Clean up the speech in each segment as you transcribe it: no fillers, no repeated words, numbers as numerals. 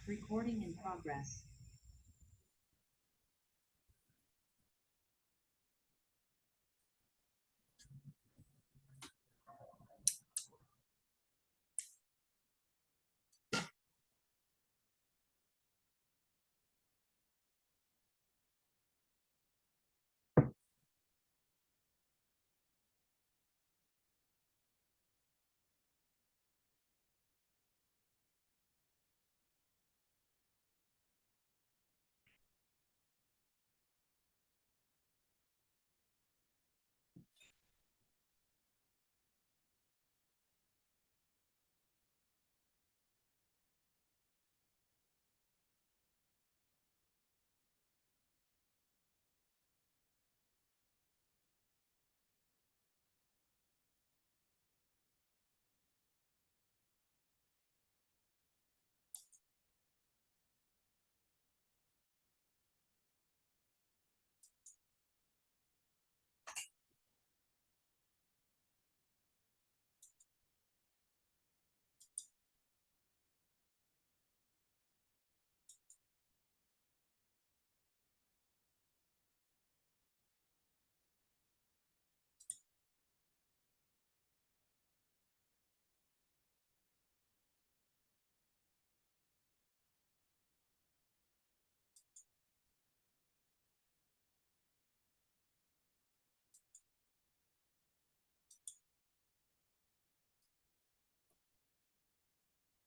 Recording in progress.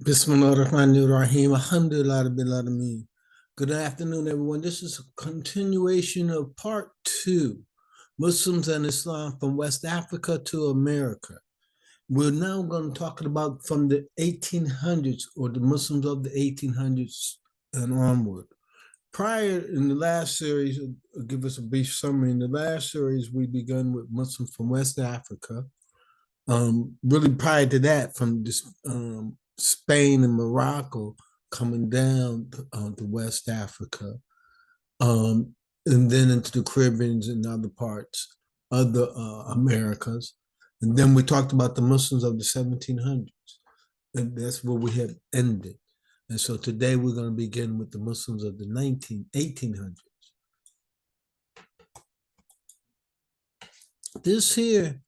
Bismillahirrahmanirrahim. Alhamdulillah Rabbil Alameen. Good afternoon, everyone. This is a continuation of part two, Muslims and Islam from West Africa to America. We're now going to talk about from the 1800s or the Muslims of the 1800s and onward. Prior in the last series, I'll give us a brief summary. In the last series, we began with Muslims from West Africa. Really prior to that, from this Spain and Morocco coming down to West Africa, and then into the Caribbeans and other parts of the Americas. And then we talked about the Muslims of the 1700s, and that's where we had ended. And so today we're going to begin with the Muslims of the 1800s. This here,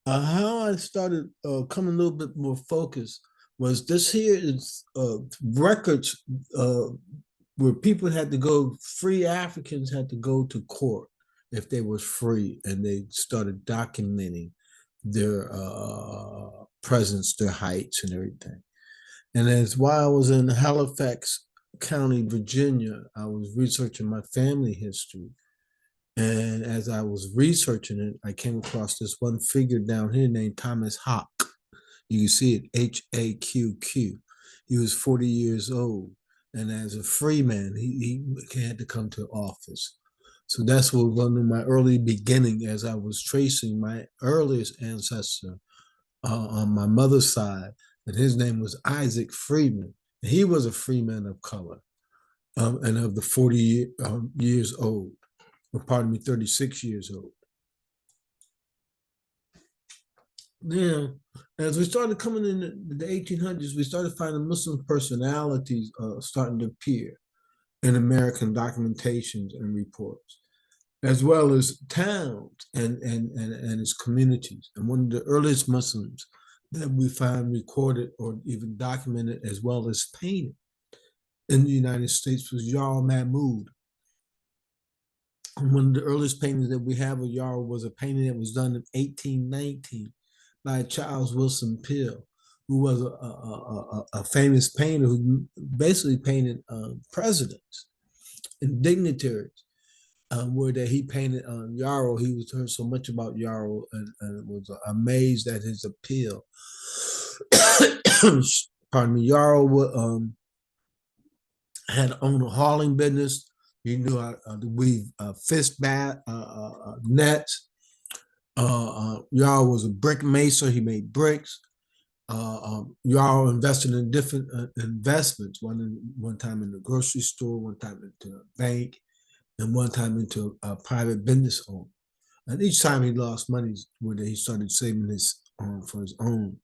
how I started coming a little bit more focused was this here is records where people had to go, free Africans had to go to court if they were free, and they started documenting their presence, their heights and everything. And as while I was in Halifax County, Virginia, I was researching my family history. And as I was researching it, I came across this one figure down here named Thomas Hawk. You can see it, H-A-Q-Q. He was 40 years old. And as a free man, he had to come to office. So that's what was under my early beginning as I was tracing my earliest ancestor on my mother's side. And his name was Isaac Freeman. And he was a free man of color and of the 40 years old. Or pardon me, 36 years old. Now, as we started coming in the 1800s, we started finding Muslim personalities starting to appear in American documentations and reports, as well as towns and its communities. And one of the earliest Muslims that we find recorded or even documented as well as painted in the United States was Jarl Mahmud. One of the earliest paintings that we have of Jarl was a painting that was done in 1819 by Charles Wilson Peale, who was a famous painter who basically painted presidents and dignitaries. Where that he painted Jarl, he was heard so much about Jarl and was amazed at his appeal. Pardon me, Jarl had owned a hauling business. He knew how to weave fist bat nets. Jarl was a brick mason. He made bricks. Jarl invested in different investments. One time in the grocery store, one time into a bank, and one time into a private business owner. And each time he lost money, where he started saving his for his own.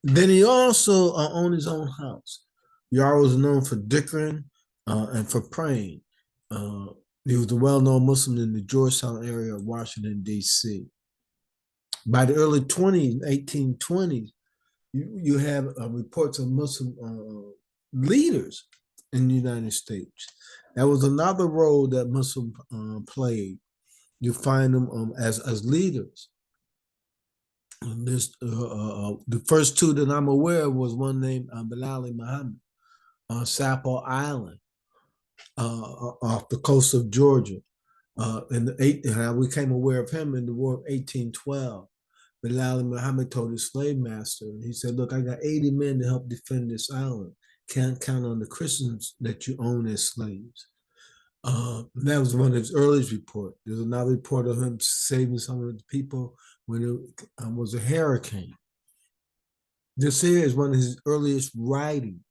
Then he also owned his own house. Yar was known for dickering and for praying. Uh, he was a well-known Muslim in the Georgetown area of Washington, D.C. By the early 20s, 1820s, you have reports of Muslim leaders in the United States. That was another role that Muslim played. You find them as leaders. This the first two that I'm aware of was one named Bilal Muhammad on Sapo Island off the coast of Georgia. In the we became aware of him in the War of 1812. Bilal Muhammad told his slave master, he said, "Look, I got 80 men to help defend this island. Can't count on the Christians that you own as slaves." That was one of his earliest reports. There's another report of him saving some of the people when it was a hurricane. This here is one of his earliest writings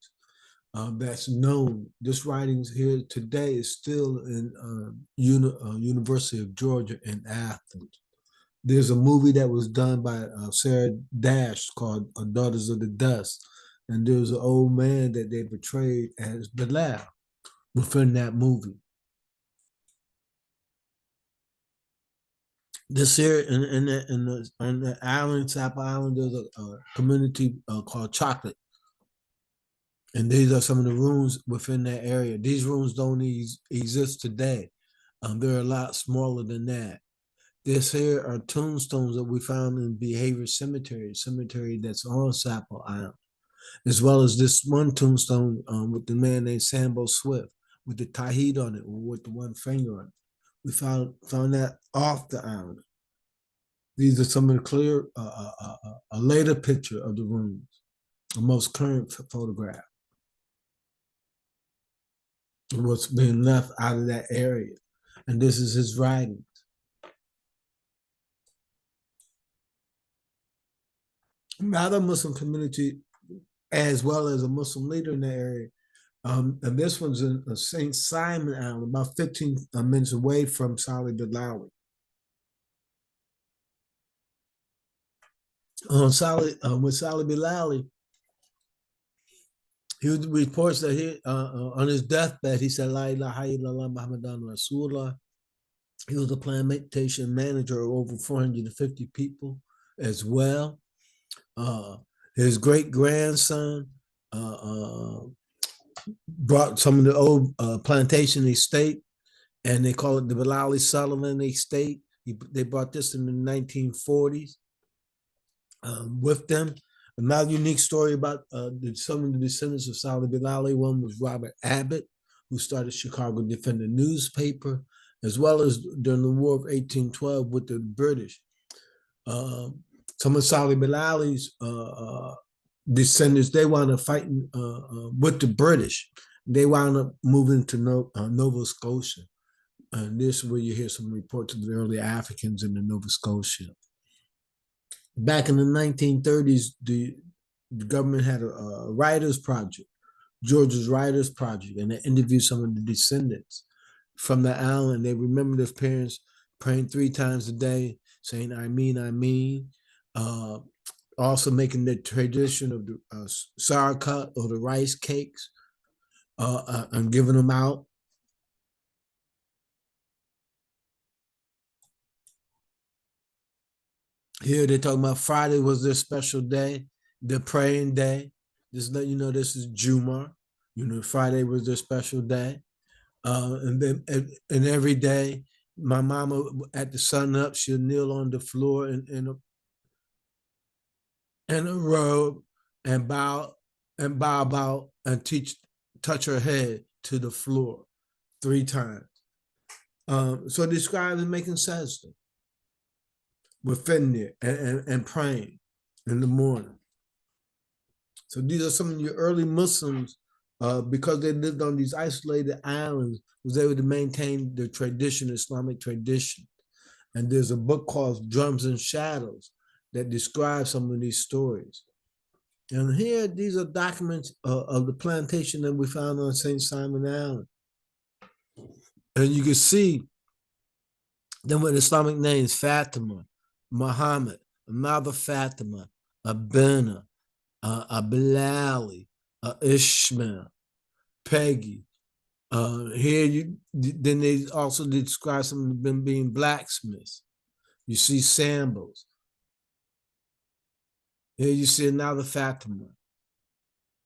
that's known. This writings here today is still in University of Georgia in Athens. There's a movie that was done by Sarah Dash called Daughters of the Dust. And there's an old man that they portrayed as Bilal within that movie. This here on the island, Sapa Island, there's a community called Chocolate. And these are some of the rooms within that area. These rooms don't exist today. They're a lot smaller than that. This here are tombstones that we found in Behavior cemetery that's on Sapo Island, as well as this one tombstone with the man named Sambo Swift with the Tahid on it, or with the one finger on it. We found that off the island. These are some of the clear, a later picture of the rooms, the most current photograph of what's being left out of that area. And this is his writing. Another Muslim community, as well as a Muslim leader in the area. And this one's in St. Simon Island, about 15 minutes away from Salih Bilali. With Salih Bilali, he reports that on his deathbed, he said, La ilaha illallah Muhammadan Rasulullah. He was a plantation manager of over 450 people as well. His great grandson brought some of the old plantation estate, and they call it the Bilali Sullivan estate. They brought this in the 1940s with them. Another unique story about some of the descendants of Salih Bilali. One was Robert Abbott, who started Chicago Defender newspaper, as well as during the War of 1812 with the British. Some of Salih Bilali's descendants, they wound up fighting with the British. They wound up moving to Nova Scotia. And this is where you hear some reports of the early Africans in the Nova Scotia. Back in the 1930s, the government had a writers project, Georgia's Writers Project, and they interviewed some of the descendants from the island. They remember their parents praying 3 times a day, saying, I mean. Also making the tradition of the sauerkraut or the rice cakes and giving them out. Here they're talking about Friday was their special day, their praying day. Just let you know this is Juma. Friday was their special day. And then and every day, my mama at the sun up, she'll kneel on the floor in a robe and bow and touch her head to the floor 3 times. So described as making sajda within there and praying in the morning. So these are some of your early Muslims, because they lived on these isolated islands, was able to maintain the tradition, Islamic tradition. And there's a book called Drums and Shadows that describes some of these stories. And here, these are documents of the plantation that we found on St. Simon Island. And you can see them with Islamic names: Fatima, Muhammad, Mother Fatima, Abena, Bilali, Ishmael, Peggy. Here you then they also describe some of them being blacksmiths. You see Sambos. Here you see another Fatima,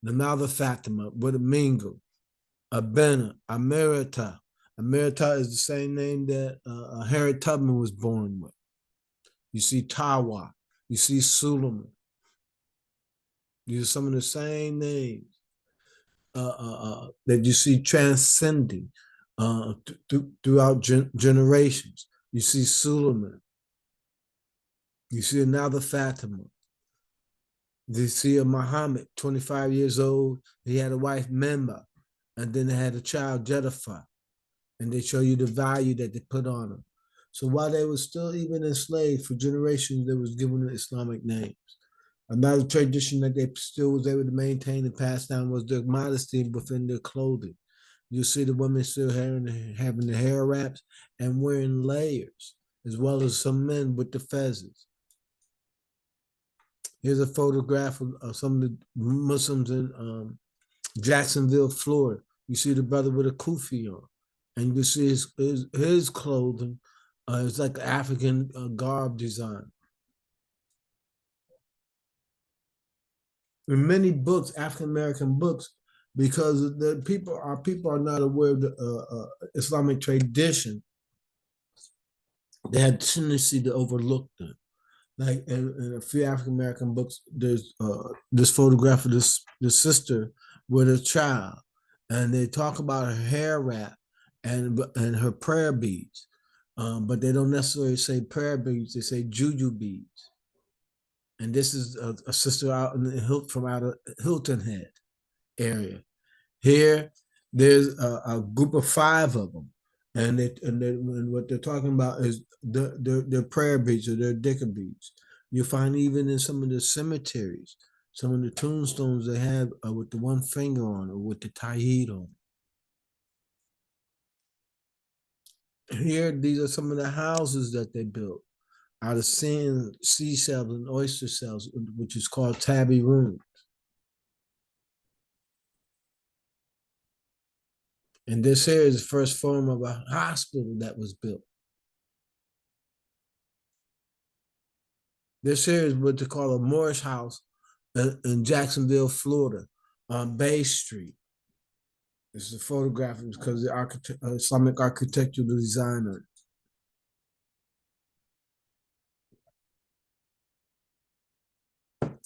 another Fatima with a Mingo, Abena, Amerita. Amerita is the same name that Harriet Tubman was born with. You see Tawa. You see Suleiman. These are some of the same names that you see transcending throughout generations. You see Suleiman. You see another Fatima. You see a Muhammad, 25 years old. He had a wife, Memba, and then they had a child, Jedafah. And they show you the value that they put on them. So while they were still even enslaved for generations, they was given Islamic names. Another tradition that they still was able to maintain and pass down was their modesty within their clothing. You see the women still having the hair wraps and wearing layers, as well as some men with the fezzes. Here's a photograph of some of the Muslims in Jacksonville, Florida. You see the brother with a kufi on, and you see his clothing. It's like African garb design. In many books, African American books, because the people are not aware of the Islamic tradition, they had tendency to overlook them. Like in a few African American books, there's this photograph of the sister with a child, and they talk about her hair wrap and her prayer beads, but they don't necessarily say prayer beads; they say juju beads. And this is a sister out in the from out of Hilton Head area. Here, there's a group of five of them, and what they're talking about is their prayer beads or their dhikr beads. You find even in some of the cemeteries, some of the tombstones they have with the one finger on or with the taheed on. Here, these are some of the houses that they built out of sand, seashells, and oyster shells, which is called tabby rooms. And this here is the first form of a hospital that was built. This here is what they call a Moorish house in Jacksonville, Florida, on Bay Street. This is a photograph because the Islamic architectural designer.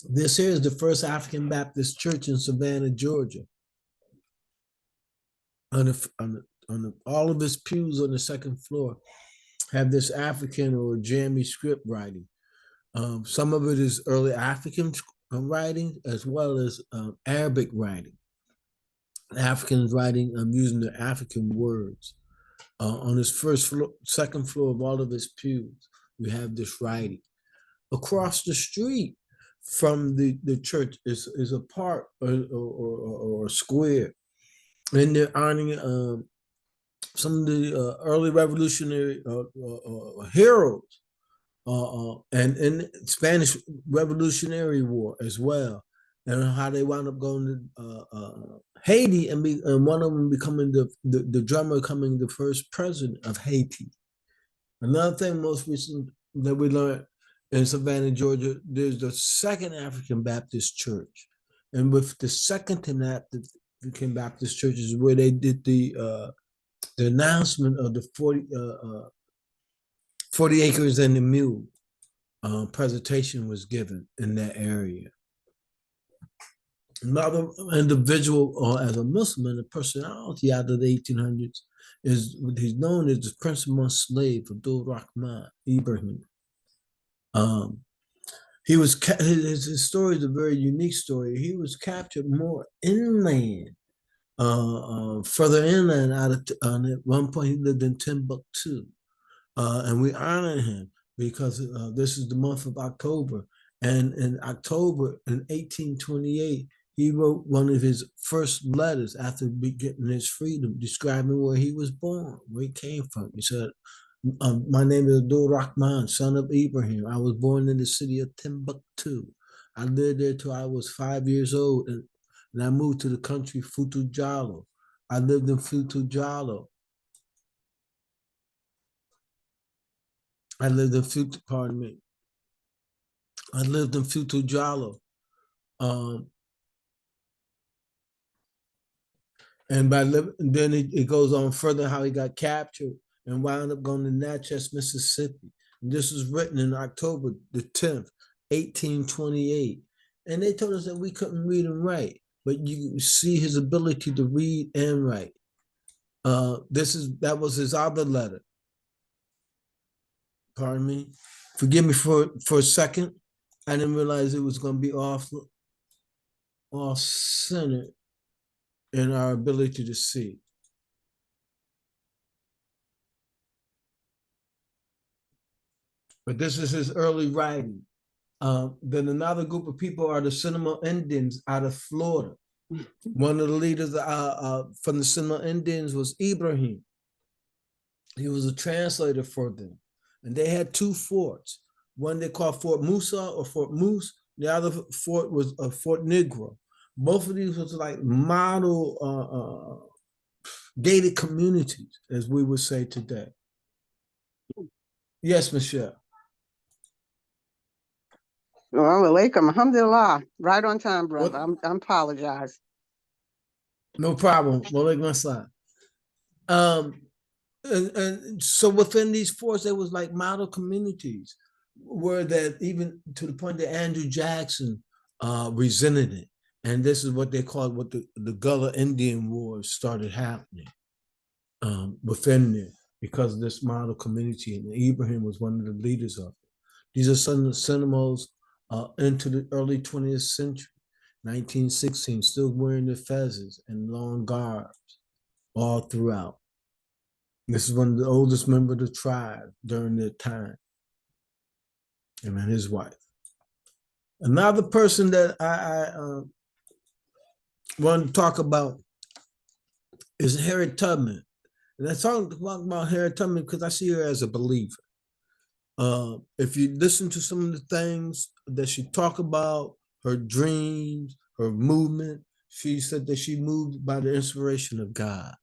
This here is the first African Baptist church in Savannah, Georgia. All of its pews on the second floor have this African or Jami script writing. Some of it is early African writing as well as Arabic writing. Africans writing using the African words. On this second floor of all of his pews, we have this writing. Across the street from the church is a park or a square, and they're honoring some of the early revolutionary heroes and in Spanish Revolutionary War as well, and how they wound up going to Haiti and one of them becoming the drummer, becoming the first president of Haiti. Another thing most recent that we learned in Savannah, Georgia, there's the second African Baptist church, and with the second African Baptist church is where they did the announcement of the 40 acres and the mule. Presentation was given in that area. Another individual as a Muslim and a personality out of the 1800s is what he's known as the principal slave, Abdul Rahman Ibrahim. He was his story is a very unique story. He was captured more inland, further inland. At one point, he lived in Timbuktu. And we honor him because this is the month of October. And in October in 1828, he wrote one of his first letters after getting his freedom, describing where he was born, where he came from. He said, my name is Abdul Rahman, son of Ibrahim. I was born in the city of Timbuktu. I lived there till I was 5 years old. And and I moved to the country, Futu Jalo. I lived in Futu Jalo. I lived in Futu, pardon me. I lived in Futu Jalo. Um, and then it goes on further how he got captured and wound up going to Natchez, Mississippi. And this was written in October the 10th, 1828. And they told us that we couldn't read and write, but you see his ability to read and write. That was his other letter. Pardon me. Forgive me for a second. I didn't realize it was going to be off centered in our ability to see. But this is his early writing. Then another group of people are the Seminole Indians out of Florida. One of the leaders from the Seminole Indians was Ibrahim. He was a translator for them. And they had two forts. One they called Fort Musa or Fort Moose. The other fort was Fort Negro. Both of these was like model gated communities, as we would say today. Yes, Michelle. Well, alaikum, alhamdulillah. Right on time, brother. I apologize. No problem. Walaikum assalam. And so within these forts, there was like model communities where that even to the point that Andrew Jackson resented it. And this is what they called what the Gullah Indian Wars started happening within there because of this model community. And Ibrahim was one of the leaders of it. These are some of the Seminoles into the early 20th century, 1916, still wearing their fezzes and long garbs all throughout. This is one of the oldest members of the tribe during their time. Him and his wife. Another person that I want to talk about is Harriet Tubman. And I talk about Harriet Tubman because I see her as a believer. If you listen to some of the things that she talked about, her dreams, her movement, she said that she moved by the inspiration of God.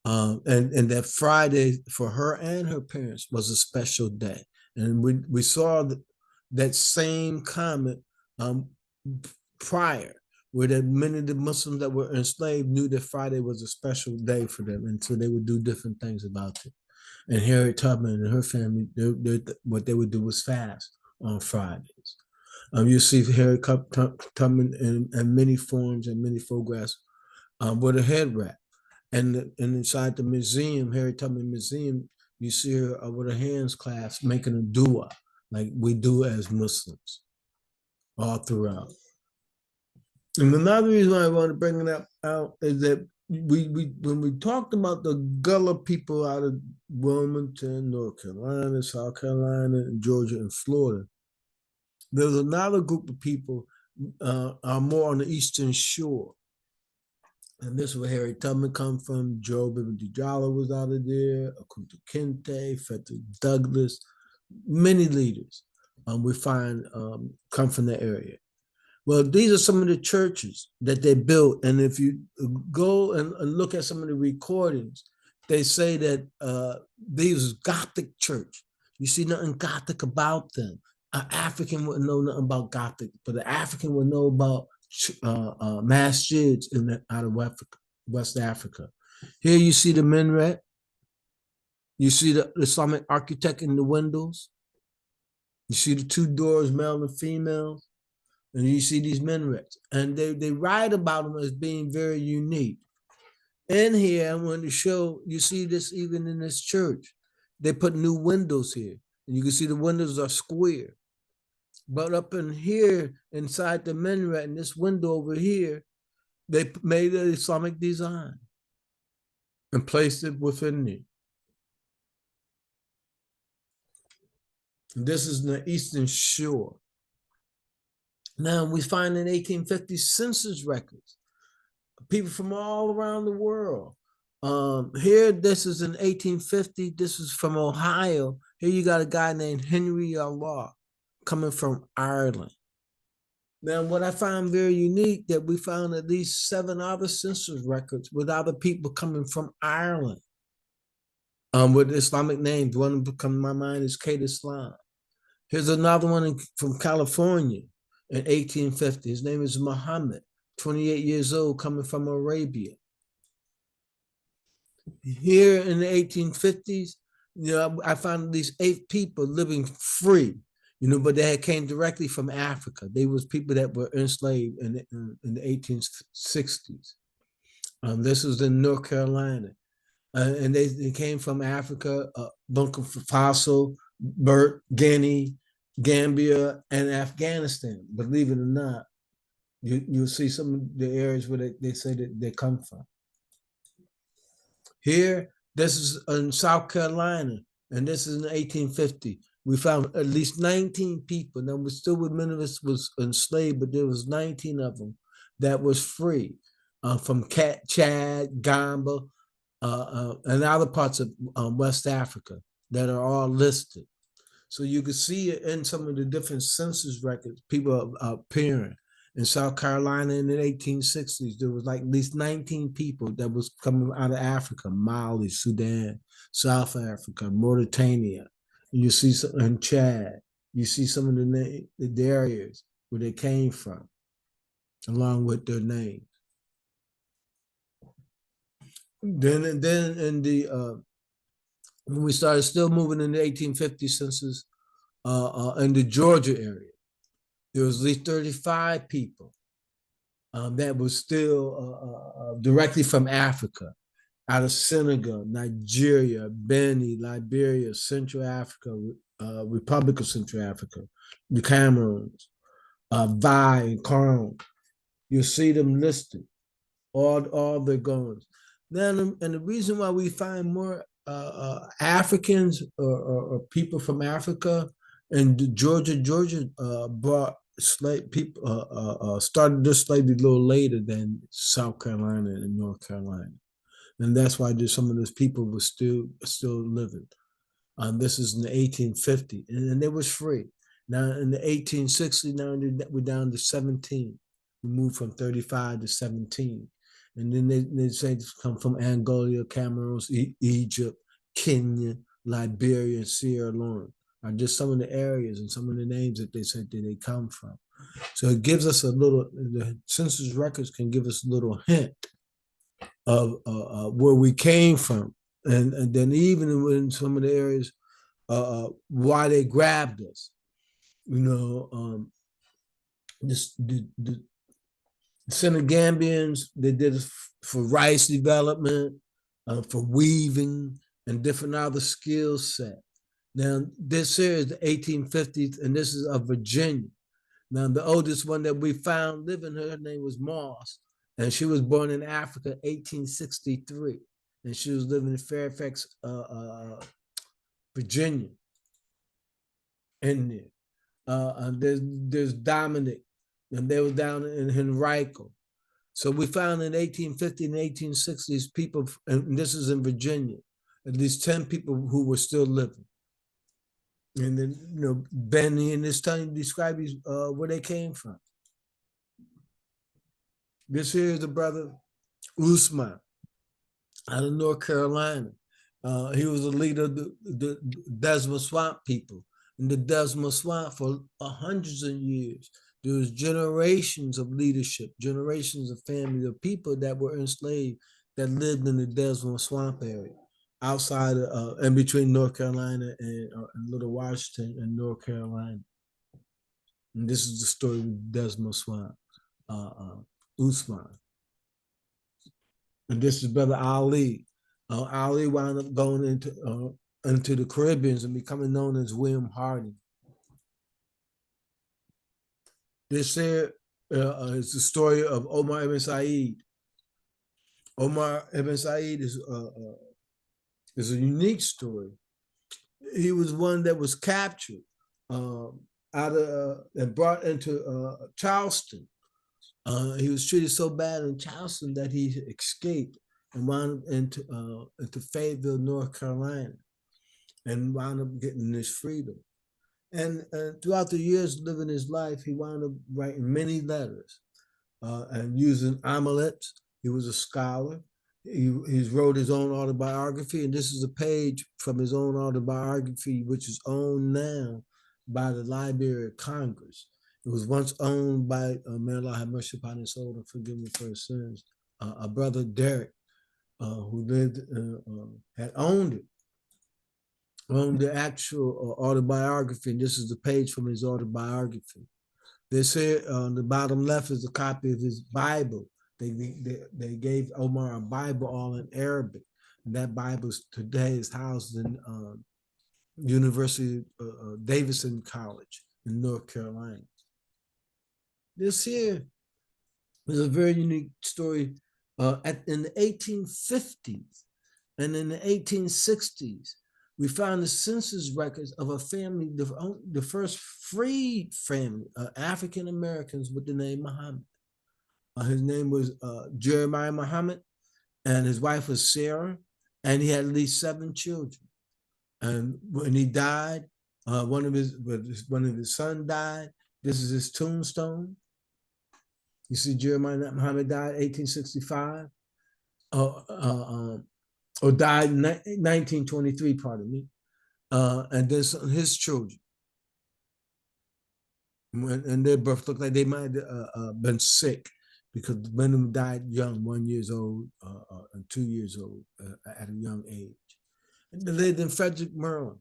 And that Friday for her and her parents was a special day. And we saw that same comment prior, where that many of the Muslims that were enslaved knew that Friday was a special day for them. And so they would do different things about it. And Harriet Tubman and her family, what they would do was fast on Fridays. You see Harriet Tubman in many forms and many photographs with a head wrap. And inside the museum, Harriet Tubman Museum, you see her with her hands clasped, making a dua, like we do as Muslims, all throughout. And another reason why I want to bring it out is that we when we talked about the Gullah people out of Wilmington, North Carolina, South Carolina, and Georgia and Florida, there was another group of people more on the Eastern Shore. And this is where Harriet Tubman come from. Joe Bibby Jala was out of there, Kunta Kinte, Frederick Douglass, many leaders we find come from that area. Well, these are some of the churches that they built. And if you go and look at some of the recordings, they say that these Gothic church. You see nothing Gothic about them. An African wouldn't know nothing about Gothic, but the African would know about masjids out of West Africa. Here you see the minaret. You see the Islamic architect in the windows. You see the two doors, male and female. And you see these minarets. And they write about them as being very unique. In here, I want to show, you see this even in this church. They put new windows here. And you can see the windows are square. But up in here, inside the minaret, in this window over here, they made an Islamic design and placed it within there. This is the Eastern Shore. Now, we find in 1850 census records, people from all around the world. Here, this is in 1850. This is from Ohio. Here you got a guy named Henry Allah coming from Ireland. Now, what I found very unique that we found at least 7 other census records with other people coming from Ireland, with Islamic names. One that come to my mind is Kate Islam. Here's another one from California in 1850. His name is Muhammad, 28 years old, coming from Arabia. Here in the 1850s, I found these 8 people living free, but they came directly from Africa. They was people that were enslaved in the 1860s. This was in North Carolina. And they came from Africa, Burkina Faso, Guinea, Gambia, and Afghanistan. Believe it or not, you'll see some of the areas where they say that they come from. Here, this is in South Carolina, and this is in 1850. We found at least 19 people. Now, we still with many of us was enslaved, but there was 19 of them that was free from Chad, Gamba, and other parts of West Africa that are all listed. So you can see it in some of the different census records, people are appearing. In South Carolina in the 1860s, there was like at least 19 people that was coming out of Africa, Mali, Sudan, South Africa, Mauritania. And you see some in Chad. You see some of the areas where they came from, along with their names. Then in the when we started still moving in the 1850 census in the Georgia area, there was at least 35 people that was still directly from Africa, out of Senegal, Nigeria, Benin, Liberia, Central Africa, Republic of Central Africa, the Cameroons, Vi and Cameroon. You'll see them listed, all their goings. Then, and the reason why we find more Africans or people from Africa and Georgia brought slave people started this slavery a little later than South Carolina and North Carolina, and that's why there's some of those people were still living. This is in the 1850, and they was free. Now in the 1860, now we're down to 17. We moved from 35 to 17. And then they say it's come from Angola, Cameroon, Egypt, Kenya, Liberia, and Sierra Leone are just some of the areas and some of the names that they said that they come from. So it gives us the census records can give us a little hint of where we came from. And then even in some of the areas, why they grabbed us. The Senegambians, they did it for rice development, for weaving, and different other skill set. Now, this here is the 1850s, and this is of Virginia. Now, the oldest one that we found living, her name was Moss, and she was born in Africa, 1863, and she was living in Fairfax, Virginia. In there, and there's Dominic, and they were down in Henrico. So we found in 1850 and 1860s people, and this is in Virginia, at least 10 people who were still living. And then, Benny and this time describe where they came from. This here is the brother Usman out of North Carolina. He was a leader of the Desmond Swamp people. In the Desmond Swamp for hundreds of years, there was generations of leadership, generations of family, of people that were enslaved that lived in the Desmond Swamp area, outside in between North Carolina and Little Washington and North Carolina. And this is the story of Desmond Swamp, Usman. And this is Brother Ali. Ali wound up going into the Caribbean and becoming known as William Harding. This here is the story of Omar ibn Said. Omar ibn Said is a unique story. He was one that was captured and brought into Charleston. He was treated so bad in Charleston that he escaped and wound up into Fayetteville, North Carolina, and wound up getting his freedom. And throughout the years living his life, he wound up writing many letters and using amulets. He was a scholar. He wrote his own autobiography, and this is a page from his own autobiography, which is owned now by the Library of Congress. It was once owned by, may Allah have mercy upon his soul and forgive me for his sins, a brother Derek, who lived, had owned the actual autobiography, and this is the page from his autobiography. They say on the bottom left is a copy of his Bible. They gave Omar a Bible all in Arabic. And that Bible today is housed in University Davidson College in North Carolina. This here is a very unique story. In the 1850s and in the 1860s, we found the census records of a family, the first freed family, African Americans with the name Muhammad. His name was Jeremiah Muhammad, and his wife was Sarah, and he had at least 7 children. And when he died, one of his son died. This is his tombstone. You see, Jeremiah Muhammad died 1865, or died in 1923. Pardon me. And then his children, and their birth looked like they might have been sick because many of them died young, 1 year old and 2 years old at a young age. And they lived in Frederick, Maryland.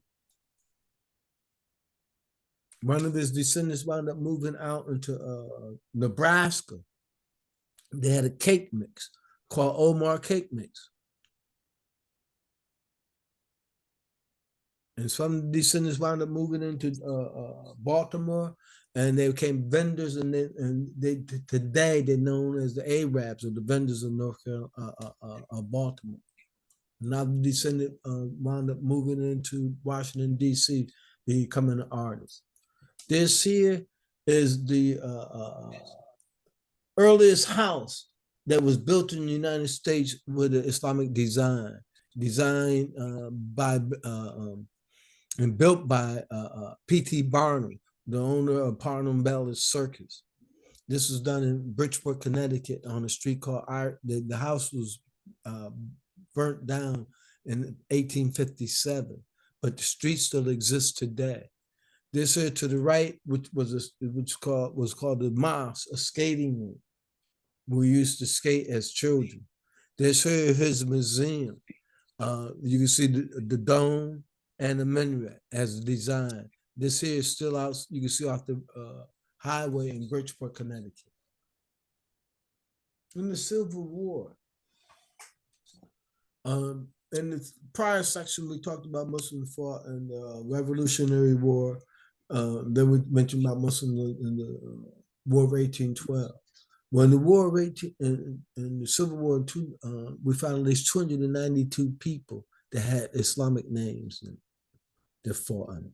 One of his descendants wound up moving out into Nebraska. They had a cake mix called Omar Cake Mix. And some descendants wound up moving into Baltimore, and they became vendors, and they today they're known as the Arabs, or the vendors of North Carolina, Baltimore. Now the descendant wound up moving into Washington, D.C., becoming an artist. This here is the earliest house that was built in the United States with an Islamic design, designed by and built by P.T. Barnum, the owner of Parnum Bellis Circus. This was done in Bridgeport, Connecticut, on a street called the house was burnt down in 1857, but the street still exists today. This here to the right, which was called the mosque, a skating rink. We used to skate as children. This here is his museum. You can see the dome and the minaret as design. This here is still out. You can see off the highway in Bridgeport, Connecticut. In the Civil War, in the prior section, we talked about Muslims fought in the Revolutionary War. Then we mentioned about Muslims in the War of 1812. When the War of 18 in the Civil War, we found at least 292 people that had Islamic names that fought on it.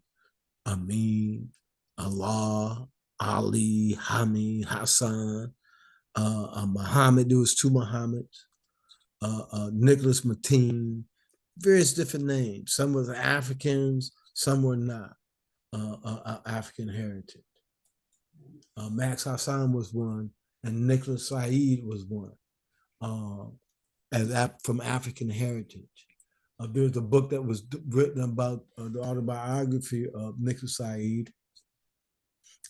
Amin, Allah, Ali, Hamid, Hassan, Muhammad. There was 2 Muhammads. Nicholas Mateen, various different names. Some were Africans, some were not African heritage. Max Hassan was one, and Nicholas Said was one, from African heritage. There's a book that was written about the autobiography of Nicholas Said,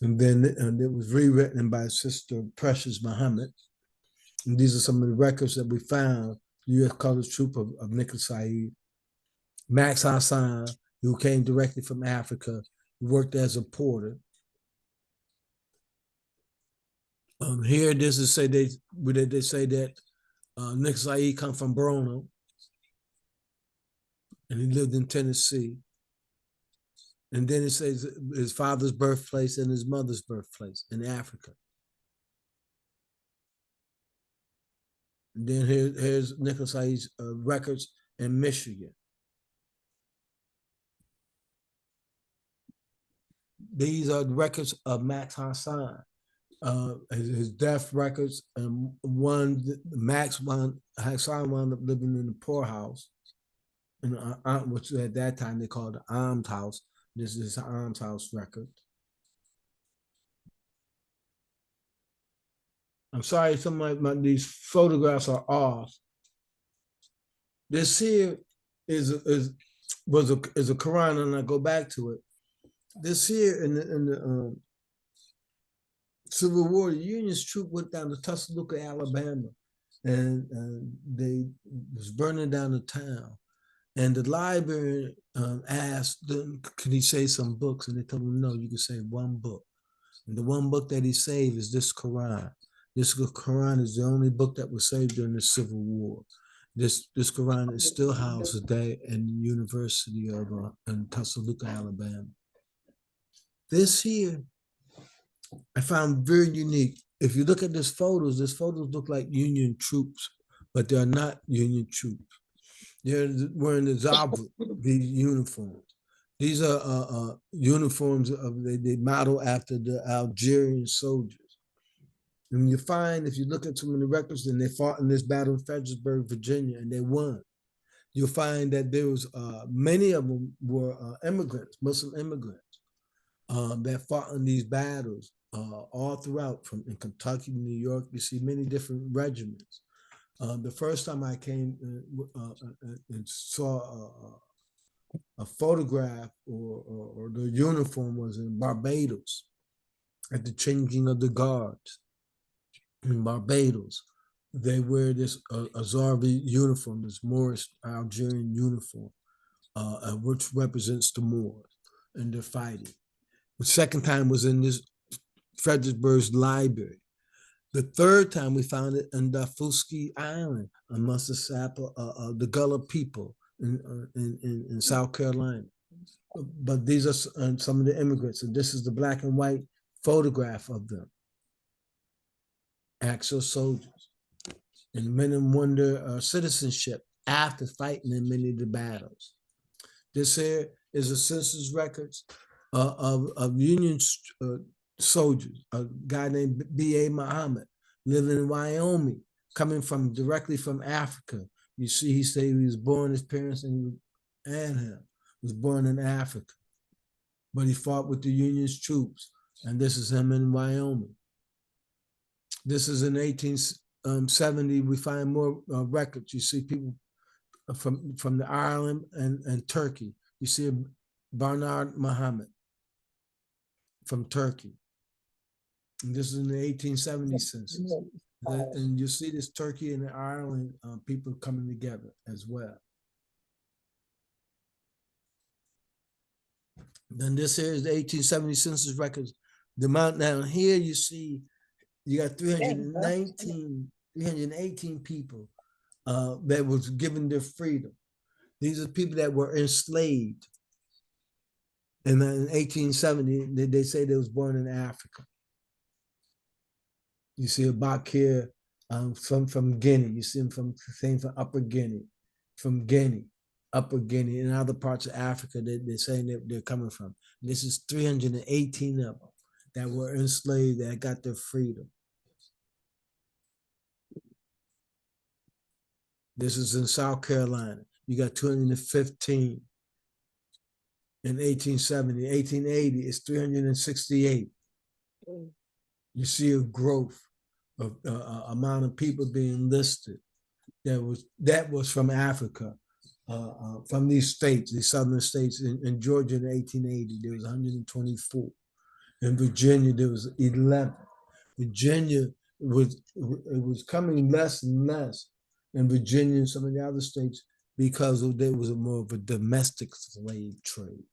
and then it was rewritten by Sister Precious Muhammad. And these are some of the records that we found. The U.S. Colored Troop of Nicholas Said. Max Hassan, who came directly from Africa, worked as a porter. Here, this is say they say that Nick Said come from Bruno, and he lived in Tennessee. And then it says his father's birthplace and his mother's birthplace in Africa. And then here's Nicholas Said's records in Michigan. These are the records of Max Hassan. His death records, and Hassan wound up living in the poorhouse, which at that time they called the almshouse, This is Arms House record. I'm sorry, some of these photographs are off. This here is a Quran, and I go back to it. This here in the Civil War, the Union's troop went down to Tuscaloosa, Alabama, and they was burning down the town. And the library asked them, could he save some books? And they told him, no, you can save one book. And the one book that he saved is this Quran. This Quran is the only book that was saved during the Civil War. This Quran is still housed today in the University of in Tuscaloosa, Alabama. This here, I found very unique. If you look at these photos look like Union troops, but they're not Union troops. They're wearing the Zabra, these uniforms. These are uniforms they model after the Algerian soldiers. And you find, if you look at some of the records, then they fought in this battle in Fredericksburg, Virginia, and they won. You'll find that there was many of them were immigrants, Muslim immigrants, that fought in these battles all throughout, from in Kentucky, New York. You see many different regiments. The first time I came and saw a photograph or the uniform was in Barbados at the changing of the guards in Barbados. They wear this Azarvi uniform, this Moorish Algerian uniform, which represents the Moors, and they're fighting. The second time was in this Fredericksburg's library. The third time we found it in Dafuski Island amongst the Gullah people in South Carolina. But these are some of the immigrants, and this is the black and white photograph of them, actual soldiers. And men and won their citizenship after fighting in many of the battles. This here is a census records of Union soldiers, a guy named B.A. Muhammad, living in Wyoming, coming directly from Africa. You see, he said he was born, his parents and him was born in Africa, but he fought with the Union's troops, and this is him in Wyoming. This is in 1870. We find more records. You see people from the Ireland and Turkey. You see Barnard Muhammad from Turkey. And this is in the 1870 census. And you see this Turkey and Ireland people coming together as well. Then this here is the 1870 census records. The amount down here, you see, you got 318 people that was given their freedom. These are people that were enslaved. And then in 1870, they say they was born in Africa. You see a Bakir from Guinea. You see him from Upper Guinea, from Guinea, Upper Guinea, and other parts of Africa that they're saying that they're coming from. And this is 318 of them that were enslaved, that got their freedom. This is in South Carolina. You got 215 in 1870. 1880 is 368. You see a growth of amount of people being listed. That was from Africa, from these states, these southern states. In Georgia in 1880, there was 124. In Virginia, there was 11. Virginia was coming less and less in Virginia and some of the other states because there was more of a domestic slave trade.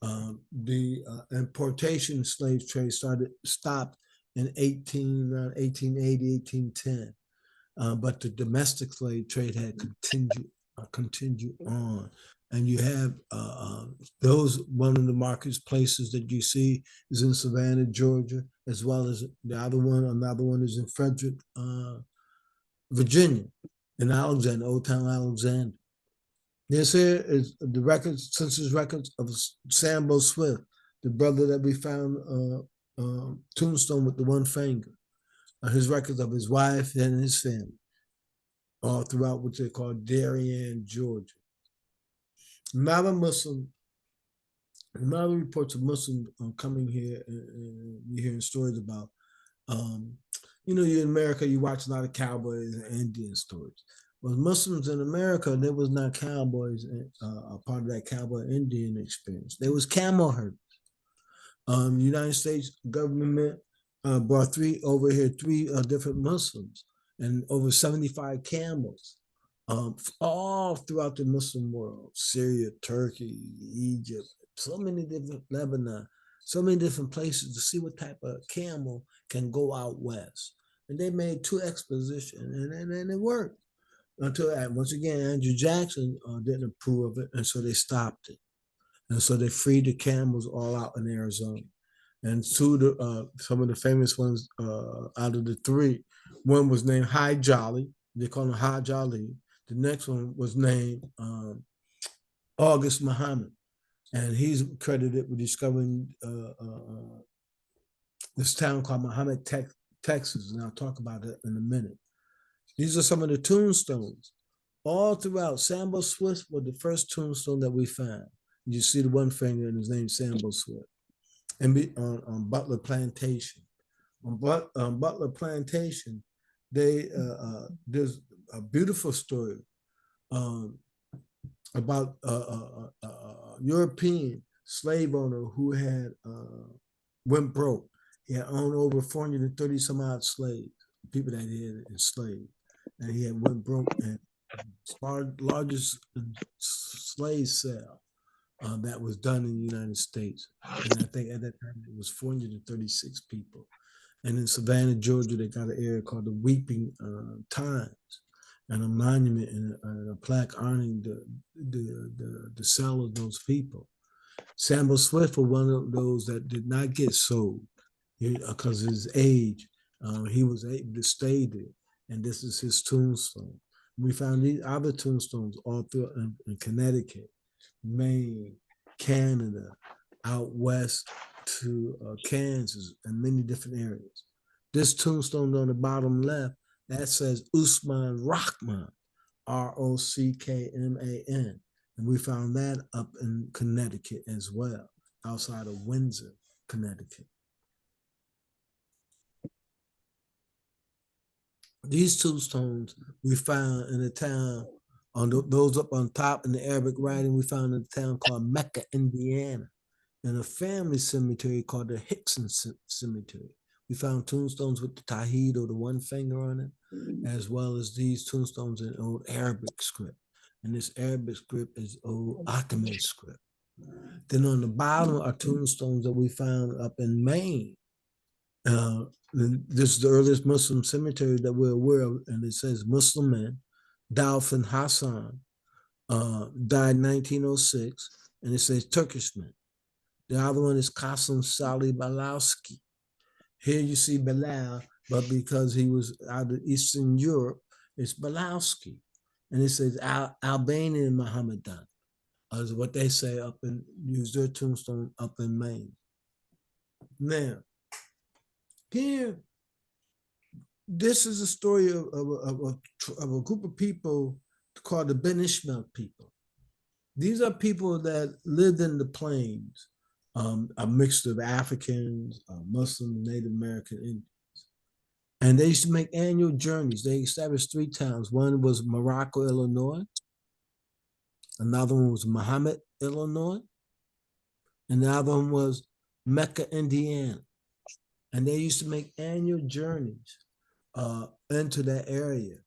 The importation slave trade stopped in 1880, 1810. But the domestic slave trade had continued on. And you have one of the marketplaces that you see is in Savannah, Georgia, as well as another one is in Frederick, Virginia, in Alexander, Old Town Alexander. This here is the census records of Sambo Swift, the brother that we found tombstone with the one finger. His records of his wife and his family, all throughout what they call Darien, Georgia. Not a Muslim Another reports of Muslims coming here, and you're hearing stories about, um, you're in America, you watch a lot of cowboys and Indian stories. Well, Muslims in America, there was not cowboys, a part of that cowboy Indian experience. There was camel herders. The United States government brought three different Muslims and over 75 camels, all throughout the Muslim world, Syria, Turkey, Egypt, so many different, Lebanon, so many different places to see what type of camel can go out west. And they made two expositions, and it worked until, once again, Andrew Jackson didn't approve of it, and so they stopped it. And so they freed the camels all out in Arizona. And some of the famous ones out of the three, one was named High Jolly. They call him Hajj Ali. The next one was named August Muhammad, and he's credited with discovering this town called Muhammad, Texas, and I'll talk about it in a minute. These are some of the tombstones all throughout. Sambo Swift was the first tombstone that we found. You see the one finger, and his name Sambo Swift. And on Butler Plantation. On Butler Plantation, there's a beautiful story about a European slave owner who had went broke. He had owned over 430 some odd slaves, people that he had enslaved, and he had went broke and largest slave sale that was done in the United States. And I think at that time it was 436 people. And in Savannah, Georgia, they got an area called the Weeping Times, and a monument and a plaque honoring the sale of those people. Samuel Swift was one of those that did not get sold because of his age. He was able to stay there, and this is his tombstone. We found these other tombstones all through in Connecticut, Maine, Canada, out west to Kansas, and many different areas. This tombstone on the bottom left, that says Usman Rahman, Rockman. And we found that up in Connecticut as well, outside of Windsor, Connecticut. These tombstones we found in a town, those up on top in the Arabic writing, we found in a town called Mecca, Indiana, in a family cemetery called the Hickson Cemetery. We found tombstones with the Tawhid, or the one finger on it, as well as these tombstones in old Arabic script. And this Arabic script is old Ottoman script. Then on the bottom are tombstones that we found up in Maine. This is the earliest Muslim cemetery that we're aware of, and it says Muslim man, Dalfin Hassan, died 1906, and it says Turkishman. The other one is Qasim Salih Balowski. Here you see Bilal, but because he was out of Eastern Europe, it's Balowski. And it says Albanian Mohammedan, is what they say up in, use their tombstone up in Maine. Now, here, this is a story of a group of people called the Ben Ishmael people. These are people that lived in the plains, a mixture of Africans, Muslim, Native American Indians. And they used to make annual journeys. They established 3 towns. One was Morocco, Illinois. Another one was Muhammad, Illinois. And the other one was Mecca, Indiana. And they used to make annual journeys into that area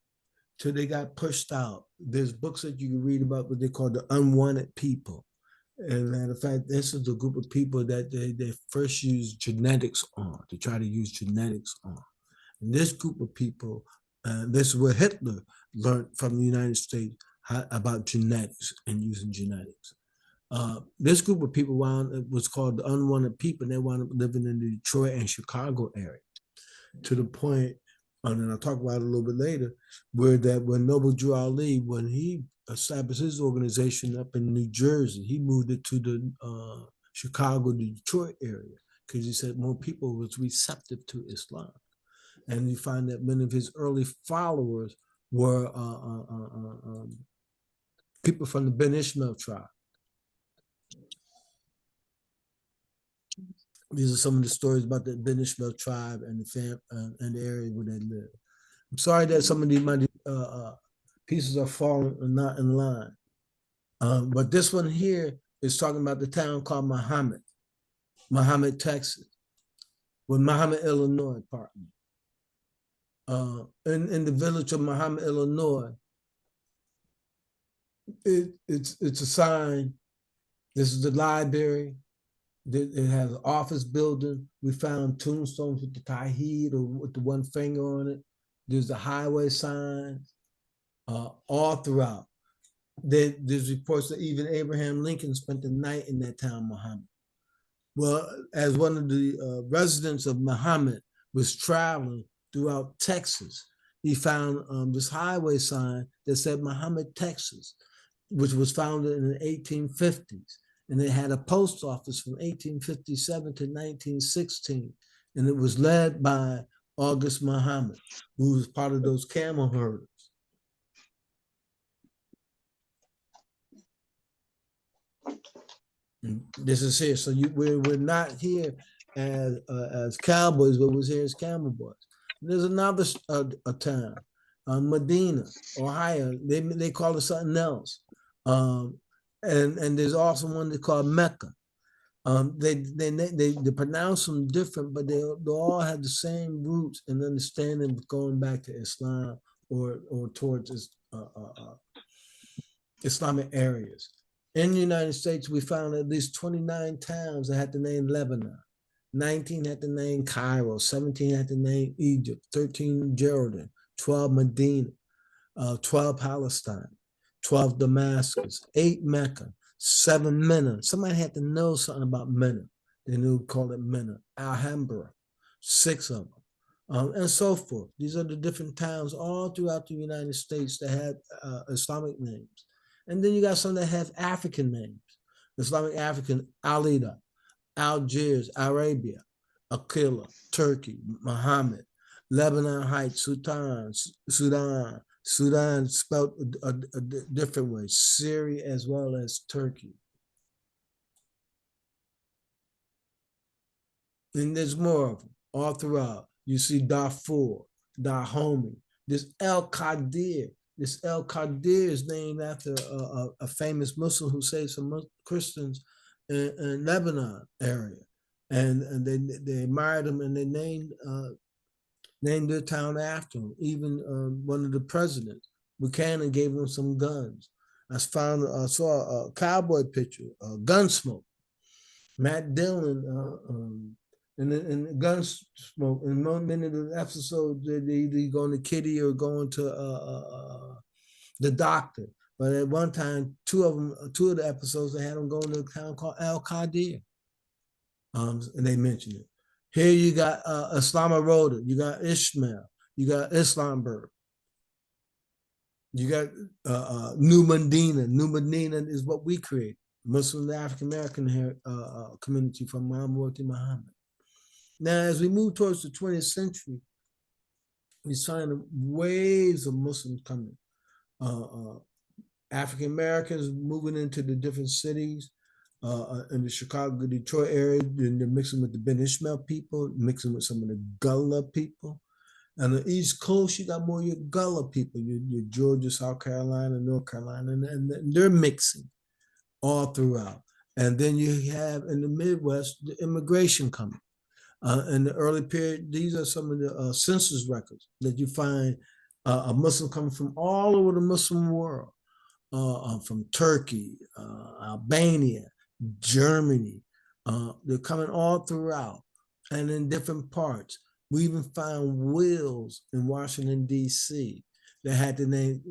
till they got pushed out. There's books that you can read about what they call the unwanted people. And matter of fact, this is a group of people that they first used genetics on, to try to use genetics on. And this group of people, this is where Hitler learned from the United States about genetics and using genetics. This group of people was called the unwanted people, and they wound up living in the Detroit and Chicago area, to the point, and I'll talk about it a little bit later, when Noble Drew Ali, when he established his organization up in New Jersey, he moved it to the Chicago, Detroit area, because he said more people was receptive to Islam. And you find that many of his early followers were people from the Ben Ishmael tribe. These are some of the stories about the Ben Ishmael tribe and and the area where they live. I'm sorry that some of these pieces are falling and not in line. But this one here is talking about the town called Muhammad, Texas, with Muhammad, Illinois, pardon. In the village of Muhammad, Illinois, it's a sign. This is the library. It has an office building. We found tombstones with the Tawheed or with the one finger on it. There's the highway signs all throughout. There's reports that even Abraham Lincoln spent the night in that town, Muhammad. Well, as one of the residents of Muhammad was traveling throughout Texas, he found this highway sign that said Muhammad, Texas, which was founded in the 1850s. And it had a post office from 1857 to 1916. And it was led by August Muhammad, who was part of those camel herders. This is here. So we're not here as cowboys, but we're here as camel boys. There's another a town, Medina, Ohio. They call it something else. And there's also one they call Mecca. They pronounce them different, but they all have the same roots and understanding going back to Islam or towards Islamic areas. In the United States, we found at least 29 towns that had the name Lebanon. 19 had the name Cairo, 17 had the name Egypt, 13 Jordan, 12 Medina, 12 Palestine, 12 Damascus, 8 Mecca, 7 Minna. Somebody had to know something about Minna. They knew call it Minna. Alhambra, 6 of them, and so forth. These are the different towns all throughout the United States that had Islamic names. And then you got some that have African names. Islamic African, Alida, Algiers, Arabia, Aquila, Turkey, Muhammad, Lebanon Heights, Sudan spelled a different way, Syria as well as Turkey. And there's more of them all throughout. You see Darfur, Dahomey, this El Qadir. This El Qadir is named after a famous Muslim who saved some Christians in Lebanon area. And they admired him and they named their town after him. Even one of the presidents, Buchanan, gave him some guns. I saw a cowboy picture, Gunsmoke. Matt Dillon, in Gunsmoke, in many of the episodes, they either going to Kitty or going to the doctor. But at one time, two of the episodes, they had them going to a town called El Qadir. And they mentioned it. Here you got Islama Roda, you got Ishmael, you got Islamberg, you got New Medina. New Medina is what we create. Muslim African American community from Muhammad to Muhammad. Now, as we move towards the 20th century, we find waves of Muslims coming. African Americans moving into the different cities in the Chicago, Detroit area, then they're mixing with the Ben Ishmael people, mixing with some of the Gullah people. On the East Coast, you got more of your Gullah people, your Georgia, South Carolina, North Carolina, and they're mixing all throughout. And then you have in the Midwest, the immigration coming. In the early period, these are some of the census records that you find a Muslim coming from all over the Muslim world, from Turkey, Albania, Germany. They're coming all throughout and in different parts. We even found wills in Washington, D.C. that had the name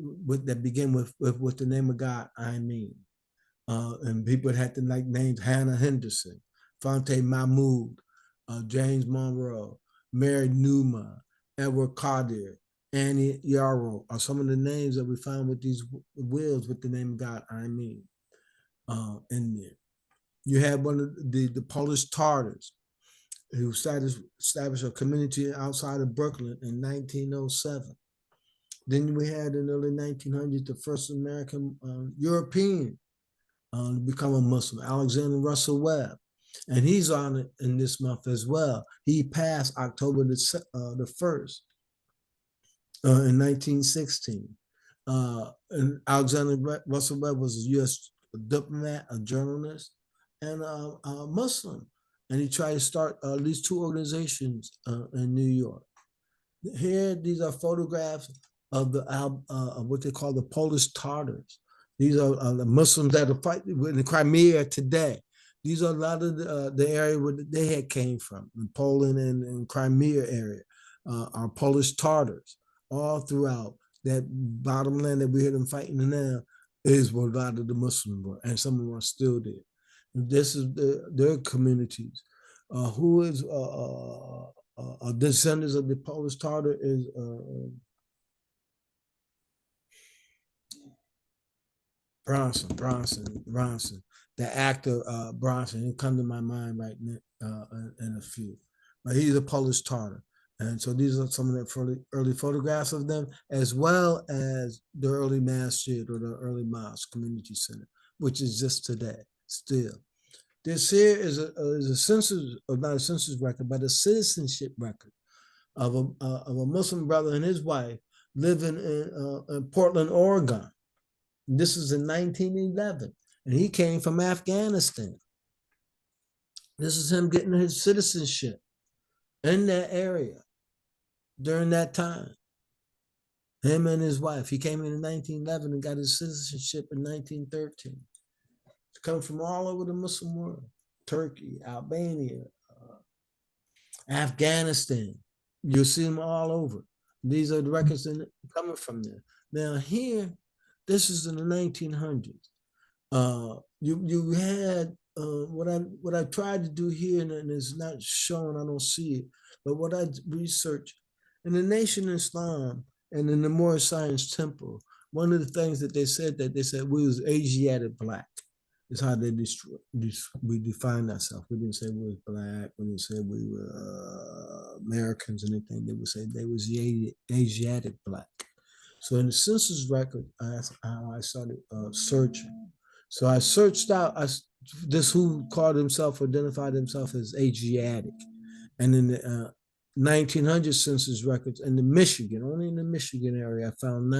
that begin with the name of God, I mean. And people had the like names Hannah Henderson, Fonte Mahmoud, James Monroe, Mary Newman, Edward Carter, Annie Yarrow are some of the names that we found with these wills with the name of God, I mean, in there. You had one of the Polish Tartars who established a community outside of Brooklyn in 1907. Then we had in the early 1900s the first American European to become a Muslim, Alexander Russell Webb. and he's on it in this month as well. He passed October the 1st in 1916. And Alexander Russell Webb was a U.S. diplomat, a journalist, and a Muslim. And he tried to start at least two organizations in New York. Here, these are photographs of of what they call the Polish Tartars. These are the Muslims that are fighting in the Crimea today. These are a lot of the area where they had came from, in Poland and Crimea area, are Polish Tartars all throughout that bottom land that we hear them fighting now is where a lot of the Muslims were, and some of them are still there. This is their communities. Who is descendants of the Polish Tartar is Bronson. The actor Bronson. He'll come to my mind right now in a few. But he's a Polish Tartar. And so these are some of the early photographs of them, as well as the early masjid or the early mosque community center, which exists today still. This here is a census, or not a census record, but a citizenship record of a Muslim brother and his wife living in Portland, Oregon. This was in 1911, and he came from Afghanistan. This is him getting his citizenship in that area during that time. Him and his wife. He came in 1911 and got his citizenship in 1913. Come from all over the Muslim world: Turkey, Albania, Afghanistan. You'll see them all over. These are the records coming from there. Now here, this is in the 1900s. You had what I tried to do here, and it's not shown. I don't see it, but what I researched in the Nation of Islam and in the Moorish Science Temple, one of the things that they said we was Asiatic black. Is how we defined ourselves. We didn't say we was black. We didn't say we were Americans or anything. They would say they was Asiatic black. So in the census record, I started searching. So I searched out this who identified himself as Asiatic. And in the 1900 census records in only in the Michigan area, I found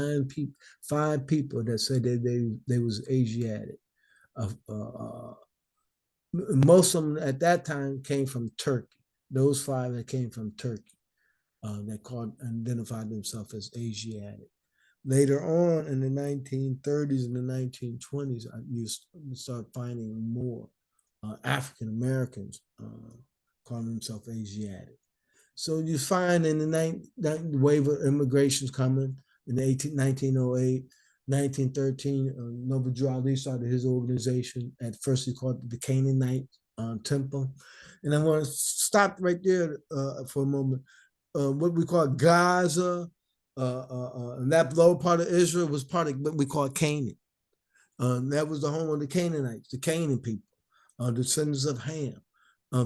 5 people that said that they was Asiatic. Most of them at that time came from Turkey. Those 5 that came from Turkey that identified themselves as Asiatic. Later on in the 1930s and the 1920s, you start finding more African Americans calling themselves Asiatic. So you find in the wave of immigrations coming in 1908, 1913, Noble Drew Ali started his organization. At first, he called it the Canaanite Temple. And I want to stop right there for a moment. What we call Gaza, and that lower part of Israel was part of what we call Canaan. That was the home of the Canaanites, the Canaan people, descendants of Ham.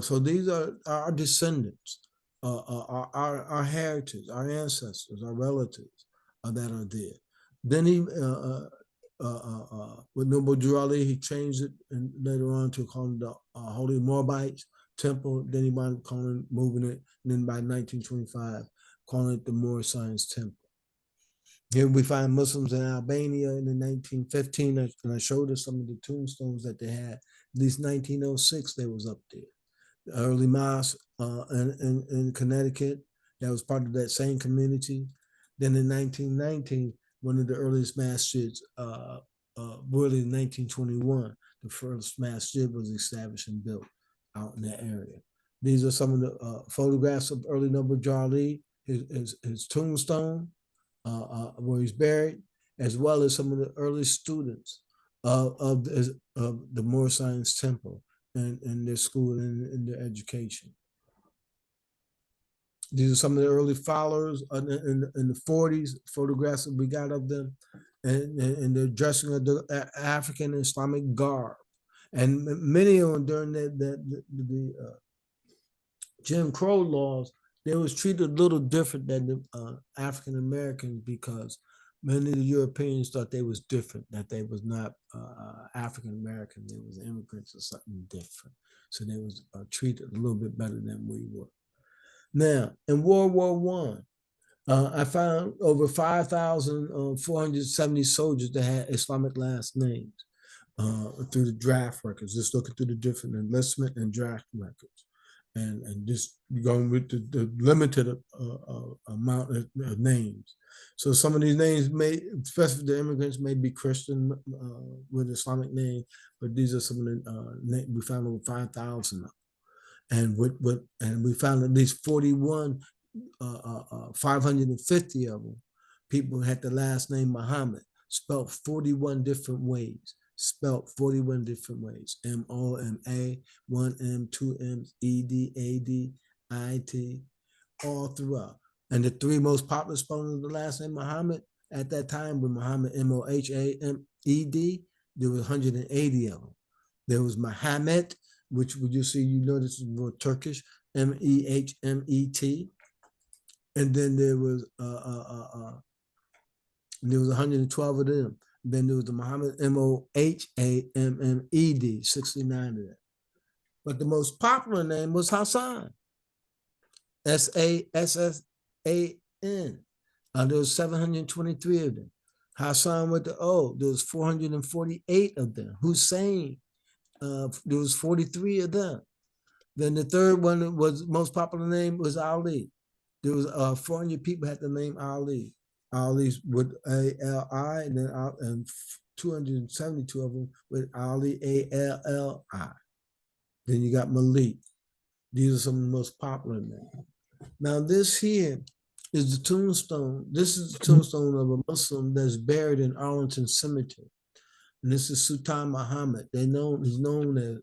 So these are our descendants, our heritage, our ancestors, our relatives that are there. Then he, with Noble Drew Ali, he changed it and later on to call it the Holy Moabites Temple. Then he wound up moving it, and then by 1925, calling it the Moorish Science Temple. Here we find Muslims in Albania in the 1915, and I showed us some of the tombstones that they had. At least 1906, they was up there. The early mosque in Connecticut, that was part of that same community. Then in 1919, one of the earliest masjids, really in 1921, the first masjid was established and built out in that area. These are some of the photographs of early Noble Drew Ali, his tombstone, where he's buried, as well as some of the early students of the Moorish Science Temple and their school and their education. These are some of the early followers in the 40s, photographs that we got of them, and they're dressing the African and Islamic garb. And many of them during the Jim Crow laws, they was treated a little different than the African Americans because Many of the Europeans thought they was different, that they was not African American. They was immigrants or something different. So they was treated a little bit better than we were. Now, in World War One, I found over 5,470 soldiers that had Islamic last names through the draft records, just looking through the different enlistment and draft records. And just going with the limited amount of names. So some of these names may, especially the immigrants, may be Christian with Islamic name, but these are some of the names we found over 5,000 and we found at least 41, 550 of them. People had the last name Muhammad, spelled 41 different ways. Spelled 41 different ways. M-O-M-A, 1 M, 2 M's, E-D, A-D, I-T, all throughout. And the three most popular spellings of the last name Muhammad at that time were Muhammad, M-O-H-A-M-E-D. There was 180 of them. There was Muhammad, which would you see, you notice is more Turkish, M-E-H-M-E-T. And then there was 112 of them. Then there was the Muhammad, M-O-H-A-M-M-E-D, 69 of them. But the most popular name was Hassan, S-A-S-S-A-N. There was 723 of them. Hassan with the O, there was 448 of them. Hussein, there was 43 of them. Then the third one that was most popular name was Ali. There was 400 people had the name Ali. Ali's with A-L-I, and then 272 of them with Ali, A-L-L-I. Then you got Malik. These are some of the most popular names. Now this here is the tombstone. This is the tombstone of a Muslim that's buried in Arlington Cemetery. And this is Sultan Muhammad. He's known as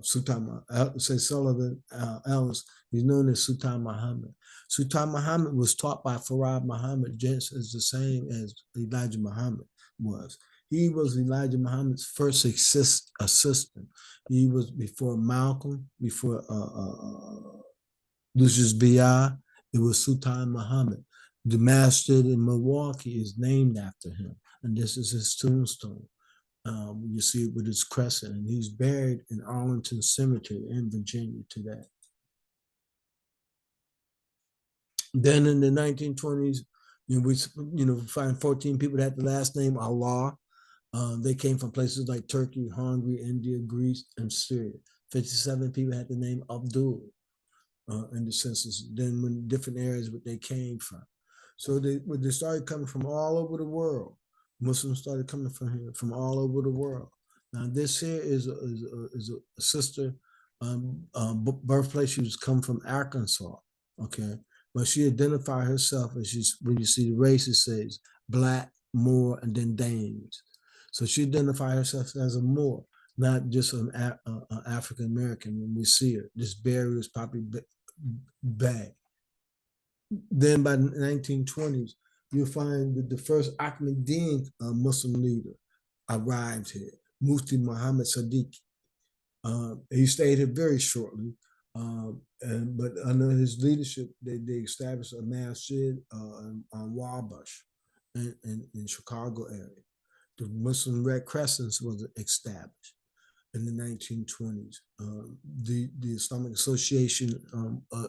Sultan, say Sullivan Ellis. He's known as Sultan Muhammad. Sultan Muhammad was taught by Farad Muhammad just as the same as Elijah Muhammad was. He was Elijah Muhammad's first assistant. He was before Malcolm, before Lucius B.I. It was Sultan Muhammad. The masjid in Milwaukee is named after him, and this is his tombstone. You see it with his crescent, and he's buried in Arlington Cemetery in Virginia today. Then in the 1920s, we find 14 people that had the last name Allah. They came from places like Turkey, Hungary, India, Greece, and Syria. 57 people had the name Abdul in the census. Then when different areas where they came from. So they started coming from all over the world. Muslims started coming from here, from all over the world. Now this here is a sister, birthplace. She was come from Arkansas, okay? But she identified herself as when you see the race, it says Black, Moor, and then Danes. So she identified herself as a Moor, not just an African American when we see her. This burial was probably bad. Then by the 1920s, you'll find that the first Ahmadiyya Muslim leader arrived here, Mufti Muhammad Sadiq. He stayed here very shortly, but under his leadership, they established a masjid on Wabash in Chicago area. The Muslim Red Crescent was established in the 1920s. The Islamic Association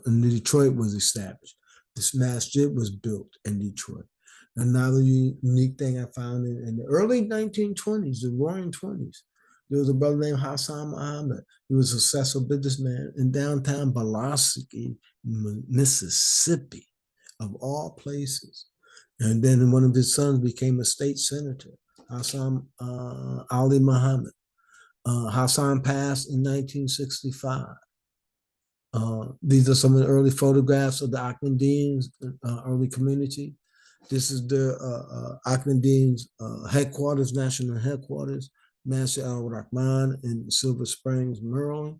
in Detroit was established. This masjid was built in Detroit. Another unique thing I found in the early 1920s, the roaring 20s, there was a brother named Hassan Muhammad. He was a successful businessman in downtown Biloxi, Mississippi, of all places. And then one of his sons became a state senator, Hassan Ali Muhammad. Hassan passed in 1965. These are some of the early photographs of the Ahmadiyans early community. This is the Ahmadiyans headquarters, national headquarters, Masjid al-Rahman in Silver Springs, Maryland.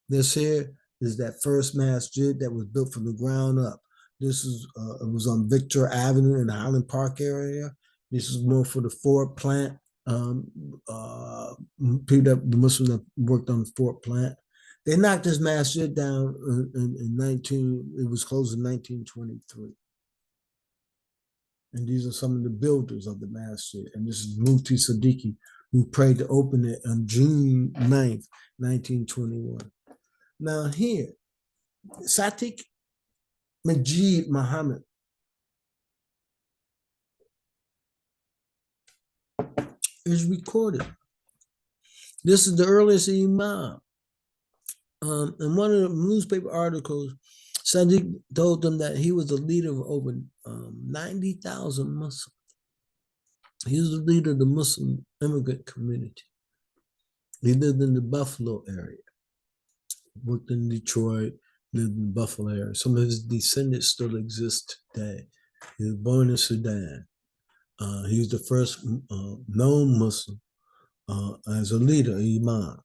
This here is that first masjid that was built from the ground up. This is it was on Victor Avenue in the Highland Park area. This is more for the Ford plant. People that the Muslims that worked on the Ford plant. They knocked this masjid down it was closed in 1923. And these are some of the builders of the masjid. And this is Mufti Siddiqui, who prayed to open it on June 9th, 1921. Now here, Sadiq Majid Muhammad is recorded. This is the earliest imam. In one of the newspaper articles, Sadiq told them that he was the leader of over 90,000 Muslims. He was the leader of the Muslim immigrant community. He lived in the Buffalo area, worked in Detroit, lived in the Buffalo area. Some of his descendants still exist today. He was born in Sudan. He was the first known Muslim as a leader, imam.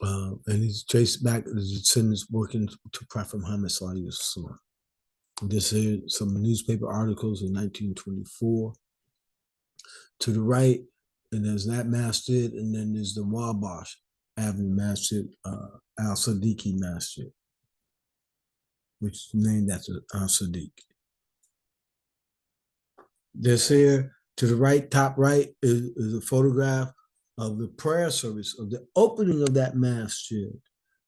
And he's traced back to the descendants working to Prophet Muhammad Sallallahu Alaihi Wasallam. This here, some newspaper articles in 1924. To the right, and there's that masjid, and then there's the Wabash Avenue Masjid, Al Siddiqui Masjid, which is named after Al Siddiq. This here, to the right, top right, is a photograph of the prayer service, of the opening of that masjid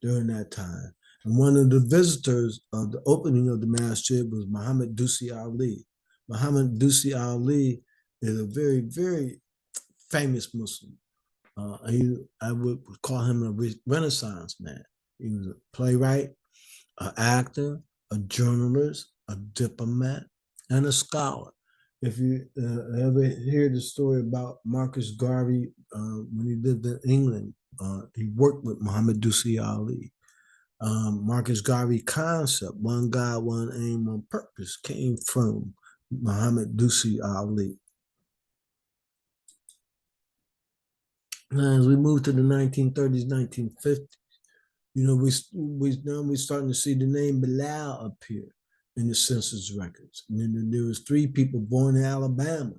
during that time. And one of the visitors of the opening of the masjid was Muhammad Dusi Ali. Muhammad Dusi Ali is a very, very famous Muslim. I would call him a Renaissance man. He was a playwright, an actor, a journalist, a diplomat, and a scholar. If you ever hear the story about Marcus Garvey, when he lived in England, he worked with Muhammad Dusi Ali. Marcus Garvey concept, one God, one aim, one purpose, came from Muhammad Dusi Ali. Now, as we move to the 1930s, 1950s, you know, we're starting to see the name Bilal appear in the census records. And then there was 3 people born in Alabama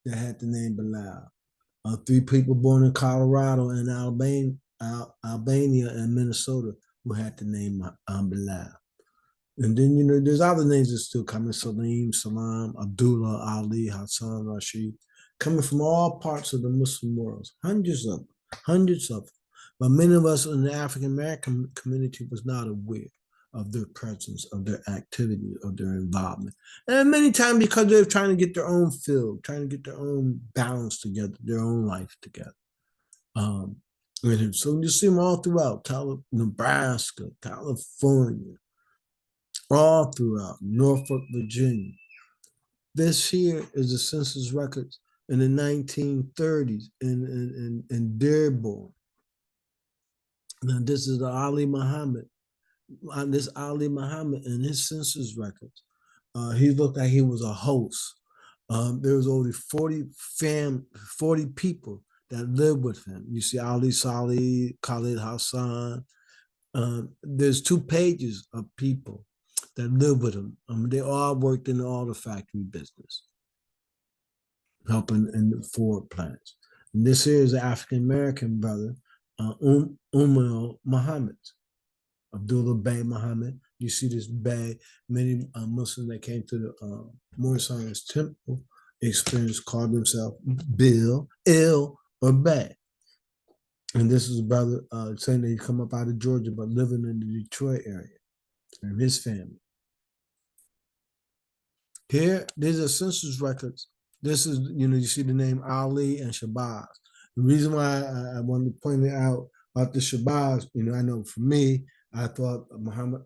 that had the name Bilal. 3 people born in Colorado and Albania and Minnesota who had the name Bilal. And then, you know, there's other names that still coming: Salim, Salam, Abdullah, Ali, Hassan, Rashid, coming from all parts of the Muslim world, hundreds of them. But many of us in the African American community was not aware of their presence, of their activity, of their involvement. And many times because they're trying to get their own field, trying to get their own balance together, their own life together. And so you see them all throughout Nebraska, California, all throughout Norfolk, Virginia. This here is the census records in the 1930s in Dearborn. Now, this is the Ali Muhammad. This Ali Muhammad in his census records, he looked like he was a host. There was only 40 people that lived with him. You see Ali Salih, Khalid Hassan. There's 2 pages of people that lived with him. They all worked in the auto factory business, helping in the Ford plants. And this here is an African-American brother, Umar Muhammad, Abdullah Bey Muhammad. You see this Bey, many Muslims that came to the Moorish temple experience called themselves Bill, Il, or Bey. And this is a brother saying that he come up out of Georgia, but living in the Detroit area, and his family. Here, these are census records. This is, you know, you see the name Ali and Shabazz. The reason why I wanted to point it out about the Shabazz, you know, I know for me, I thought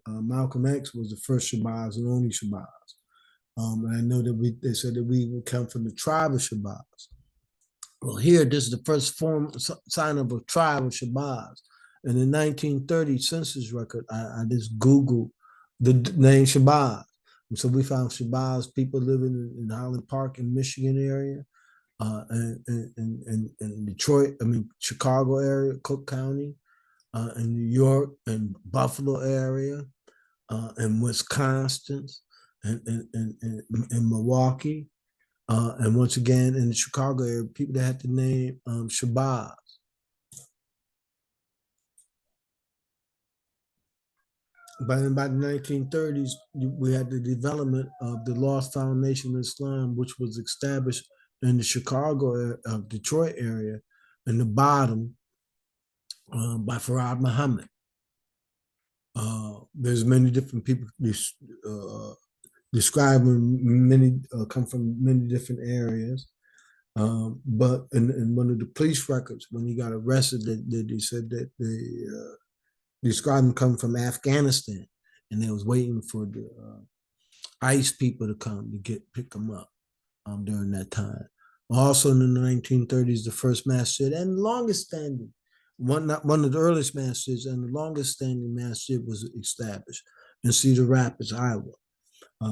Malcolm X was the first Shabazz and only Shabazz. And I know that they said that we would come from the tribe of Shabazz. Well, here, this is the first sign of a tribe of Shabazz. In the 1930 census record, I just Googled the name Shabazz. And so we found Shabazz people living in Highland Park in Michigan area, and Detroit, Chicago area, Cook County, in New York and Buffalo area, in Wisconsin, and in Milwaukee, and once again in the Chicago area, people that had the name Shabazz. But in about the 1930s, we had the development of the Lost Foundation of Islam, which was established in the Chicago, Detroit area, in the bottom by Farad Muhammad. There's many different people describing many come from many different areas. But in one of the police records, when he got arrested, they said that they described him coming from Afghanistan, and they was waiting for the ICE people to come to pick him up during that time. Also in the 1930s, the first masjid and longest standing, one of the earliest masjids and the longest standing masjid was established in Cedar Rapids, Iowa.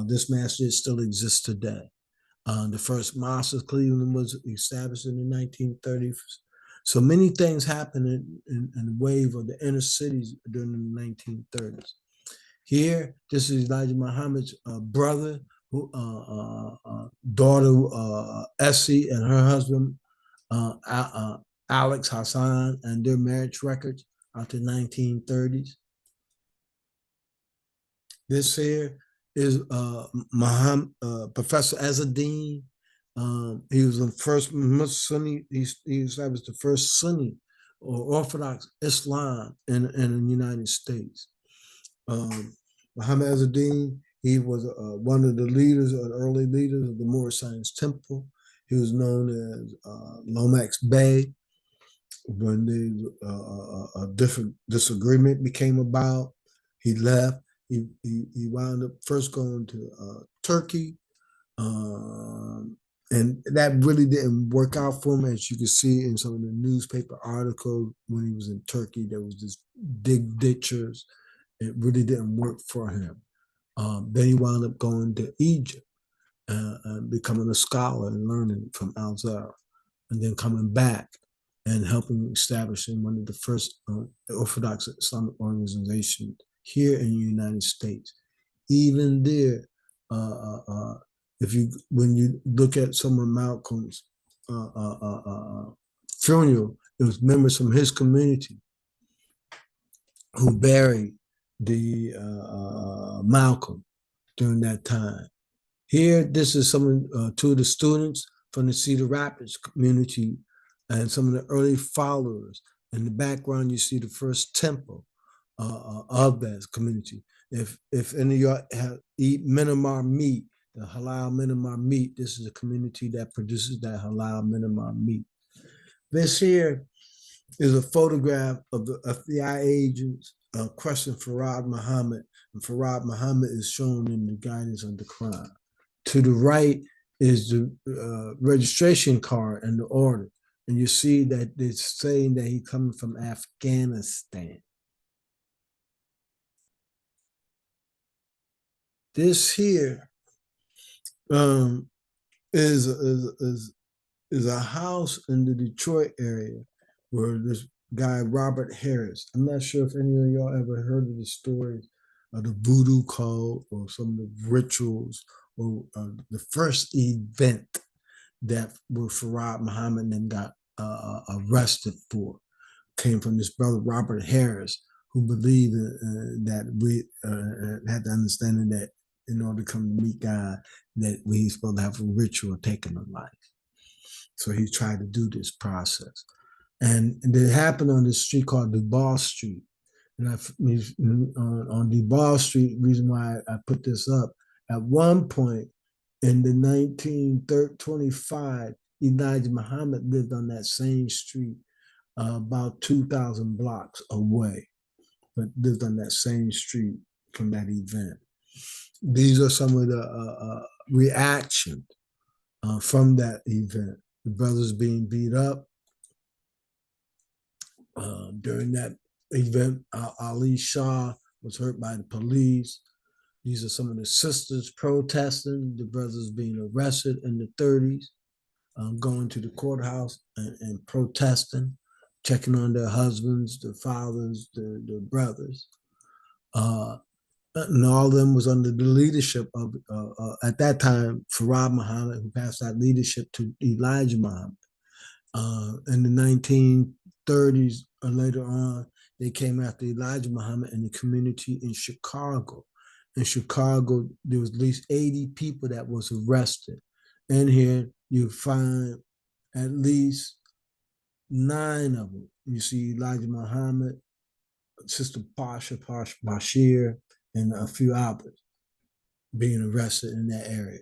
This masjid still exists today. The first mosque of Cleveland was established in the 1930s. So many things happened in the wave of the inner cities during the 1930s. Here, this is Elijah Muhammad's brother, daughter Essie, and her husband Alex Hassan, and their marriage records out to 1930s. This here is Professor Azadeen. He was the first Sunni. He established the first Sunni or Orthodox Islam in the United States. Muhammad Azadeen, he was one of the leaders, early leaders of the Moorish Science Temple. He was known as Lomax Bey. When the different disagreement became about, he left. He wound up first going to Turkey, and that really didn't work out for him. As you can see in some of the newspaper articles, when he was in Turkey, there was this dig ditchers. It really didn't work for him. Then he wound up going to Egypt, becoming a scholar and learning from Al-Azhar, and then coming back and helping establishing one of the first Orthodox Islamic organizations here in the United States. Even there, when you look at some of Malcolm's funeral, it was members from his community who buried the Malcolm during that time. Here, this is two of the students from the Cedar Rapids community and some of the early followers. In the background, you see the first temple of that community. If any of y'all eat Myanmar meat, the halal Myanmar meat, this is a community that produces that halal Myanmar meat. This here is a photograph of the FBI agents questioning Farad Muhammad, and Farad Muhammad is shown in the guidance of the Quran. To the right is the registration card and the order. And you see that it's saying that he's coming from Afghanistan. This here is a house in the Detroit area where this guy, Robert Harris, I'm not sure if any of y'all ever heard of the stories of the voodoo cult or some of the rituals or the first event that where Farad Muhammad then got arrested for came from this brother Robert Harris, who believed that we had the understanding that in order to come to meet God, that we supposed to have a ritual taking a life. So he tried to do this process. And it happened on this street called Duval Street. And on Duval Street, reason why I put this up, at one point in the 1925, Elijah Muhammad lived on that same street about 2,000 blocks away, but lived on that same street from that event. These are some of the reactions from that event. The brothers being beat up. During that event, Ali Shah was hurt by the police. These are some of the sisters protesting, the brothers being arrested in the 30s, going to the courthouse and protesting, checking on their husbands, their fathers, their brothers. And all of them was under the leadership of, at that time, Farad Muhammad, who passed that leadership to Elijah Muhammad. In the 1930s or later on, they came after Elijah Muhammad in the community in Chicago. In Chicago, there was at least 80 people that was arrested. In here, you find at least 9 of them. You see Elijah Muhammad, Sister Pasha Bashir, and a few others being arrested in that area.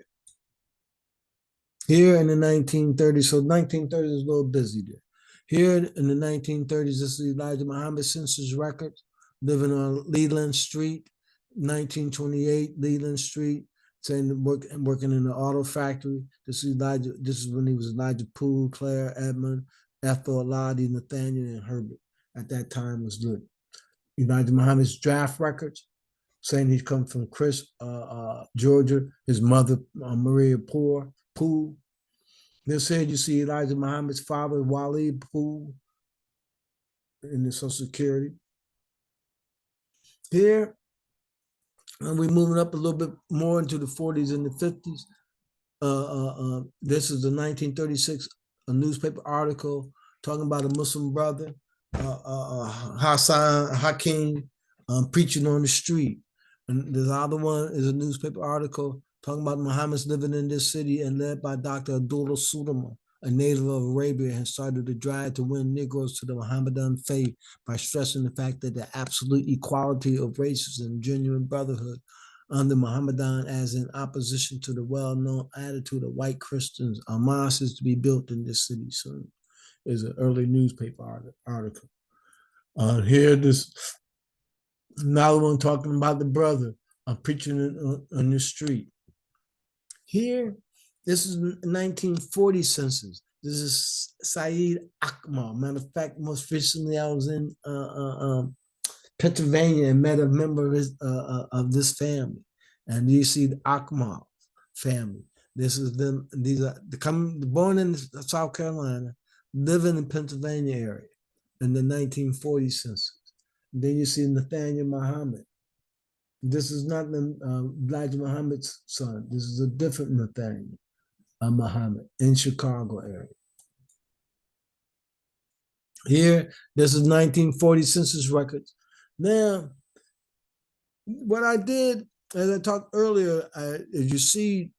Here in the 1930s, so 1930s is a little busy there. Here in the 1930s, this is Elijah Muhammad census records, living on Leland Street, 1928 Leland Street, saying working in the auto factory. This is Elijah. This is when he was Elijah Poole, Claire, Edmund, Ethel, Lottie, Nathaniel, and Herbert. At that time was living. Elijah Muhammad's draft records, saying he come from Georgia. His mother, Maria Poole. This here you see Elijah Muhammad's father, Wali Poole, in the Social Security. Here, and we're moving up a little bit more into the 40s and the 50s. This is the 1936 a newspaper article talking about a Muslim brother, Hassan Hakim, preaching on the street. And the other one is a newspaper article talking about Muhammad's living in this city and led by Dr. Abdullah Sulaiman, a native of Arabia, and started a drive to win Negroes to the Mohammedan faith by stressing the fact that the absolute equality of races and genuine brotherhood under Mohammedan, as in opposition to the well-known attitude of white Christians, a mosque is to be built in this city soon. Is an early newspaper article. Here, this another one talking about the brother. I'm preaching on the street. Here, this is 1940 census. This is Saeed Akmal. Matter of fact, most recently I was in Pennsylvania and met a member of this family. And you see the Akmal family. This is them. These are born in South Carolina, living in Pennsylvania area in the 1940 census. And then you see Nathaniel Muhammad. This is not Elijah Muhammad's son. This is a different Nathaniel Muhammad in Chicago area. Here, this is 1940 census records. Now, what I did, as I talked earlier, as you see,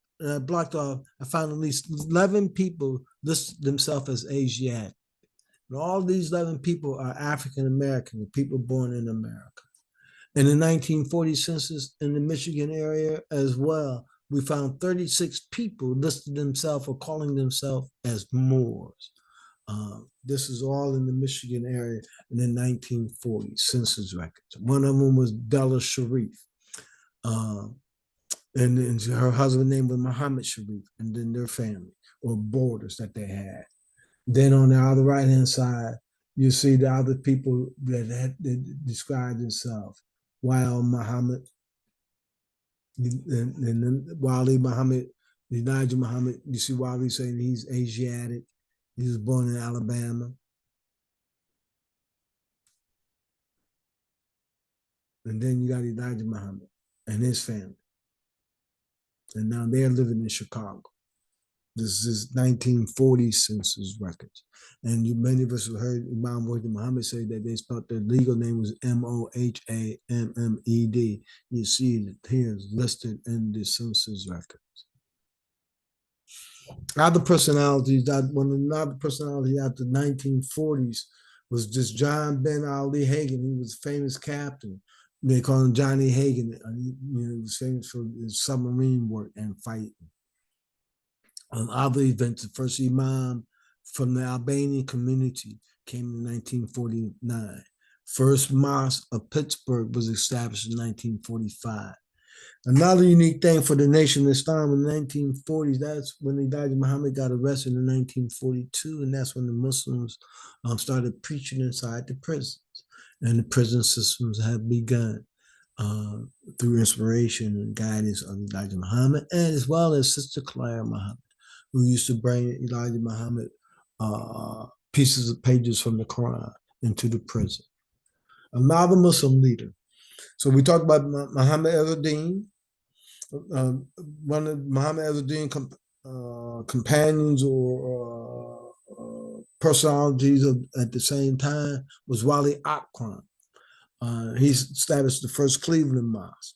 blocked off, I found at least 11 people listed themselves as Asiatic. And all these 11 people are African American, people born in America. In the 1940 census in the Michigan area as well, we found 36 people listed themselves or calling themselves as Moors. This is all in the Michigan area in the 1940 census records. One of them was Della Sharif. And her husband's name was Muhammad Sharif, and then their family or borders that they had. Then on the other right-hand side, you see the other people that described themselves. While Muhammad, and then Wali Muhammad, Elijah Muhammad, you see Wali saying he's Asiatic. He was born in Alabama. And then you got Elijah Muhammad and his family. And now they're living in Chicago. This is 1940 census records. And many of us have heard Imam Muhammad say that they spelled their legal name was Mohammed. You see it here is listed in the census records. Other personalities, another personality after the 1940s was just John Ben Ali Hagan. He was a famous captain. They call him Johnny Hagan. He was famous for his submarine work and fighting. Other events, the first imam from the Albanian community came in 1949. First mosque of Pittsburgh was established in 1945. Another unique thing for the Nation of Islam in the 1940s, that's when Elijah Muhammad got arrested in 1942, and that's when the Muslims started preaching inside the prisons. And the prison systems have begun through inspiration and guidance of Elijah Muhammad, and as well as Sister Claire Muhammad, who used to bring Elijah Muhammad pieces of pages from the Quran into the prison. Another Muslim leader. So we talked about Muhammad Ezzedine, one of Muhammad Ezzedine companions or personalities at the same time was Wali Akram. He established the first Cleveland Mosque.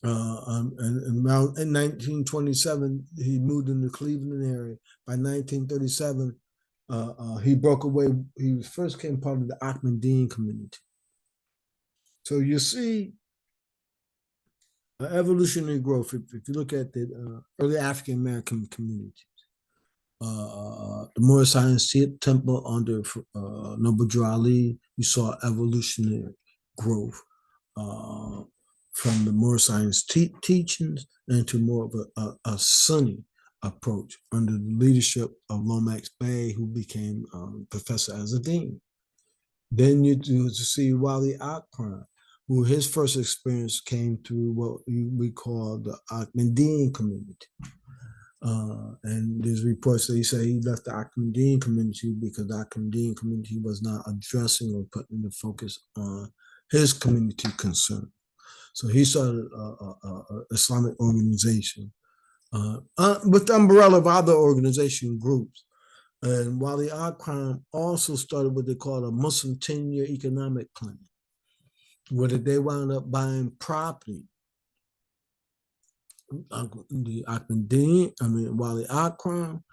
And around in 1927, he moved in the Cleveland area. By 1937, he broke away. He first came part of the Ahmadiyyan community. So you see evolutionary growth. If you look at the early African American community, the Moorish Science Temple under Noble Drew Ali, you saw evolutionary growth from the Moorish Science teachings into more of a Sunni approach under the leadership of Lomax Bey, who became professor as a dean. Then you do to see Wali Akram, who his first experience came through what we call the Ahmadiyyan community. And there's reports that he said he left the Ahmadiyyan community because the Ahmadiyyan community was not addressing or putting the focus on his community concern. So he started an Islamic organization with the umbrella of other organization groups. And Wali Akram also started what they call a Muslim 10-year economic plan, where they wound up buying property. Wali Akram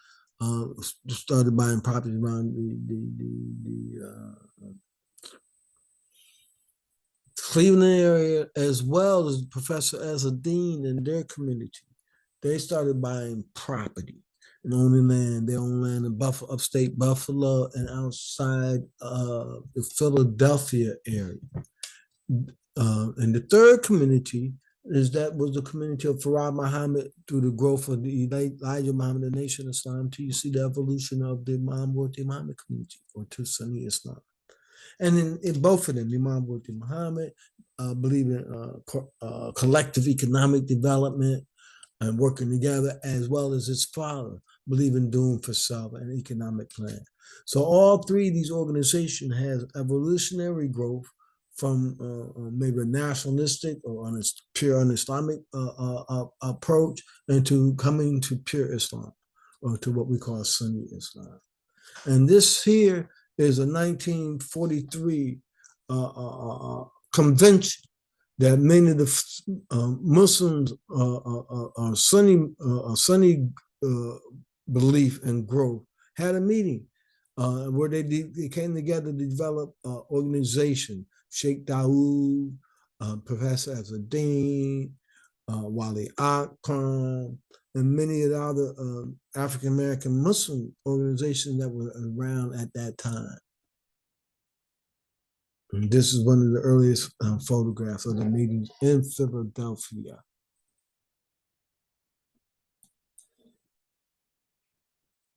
started buying property around the Cleveland area, as well as Professor as a dean in their community. They started buying property and owning land. They own land in upstate Buffalo and outside the Philadelphia area. And the third community was the community of Farad Muhammad through the growth of the Elijah Muhammad, the Nation of Islam, till you see the evolution of the Imam Warthi Muhammad community, or to Sunni Islam. And in both of them, Imam Warthi Muhammad believed in collective economic development and working together, as well as his father believe in doing for self and economic plan. So all three of these organizations has evolutionary growth from maybe a nationalistic or pure un-Islamic approach into coming to pure Islam, or to what we call Sunni Islam. And this here is a 1943 convention that many of the Muslims are Sunni belief and growth had a meeting where they came together to develop organization. Sheikh Dawood, Professor as a dean, Wali Akram, and many of the other African American Muslim organizations that were around at that time. And this is one of the earliest photographs of the meetings in Philadelphia.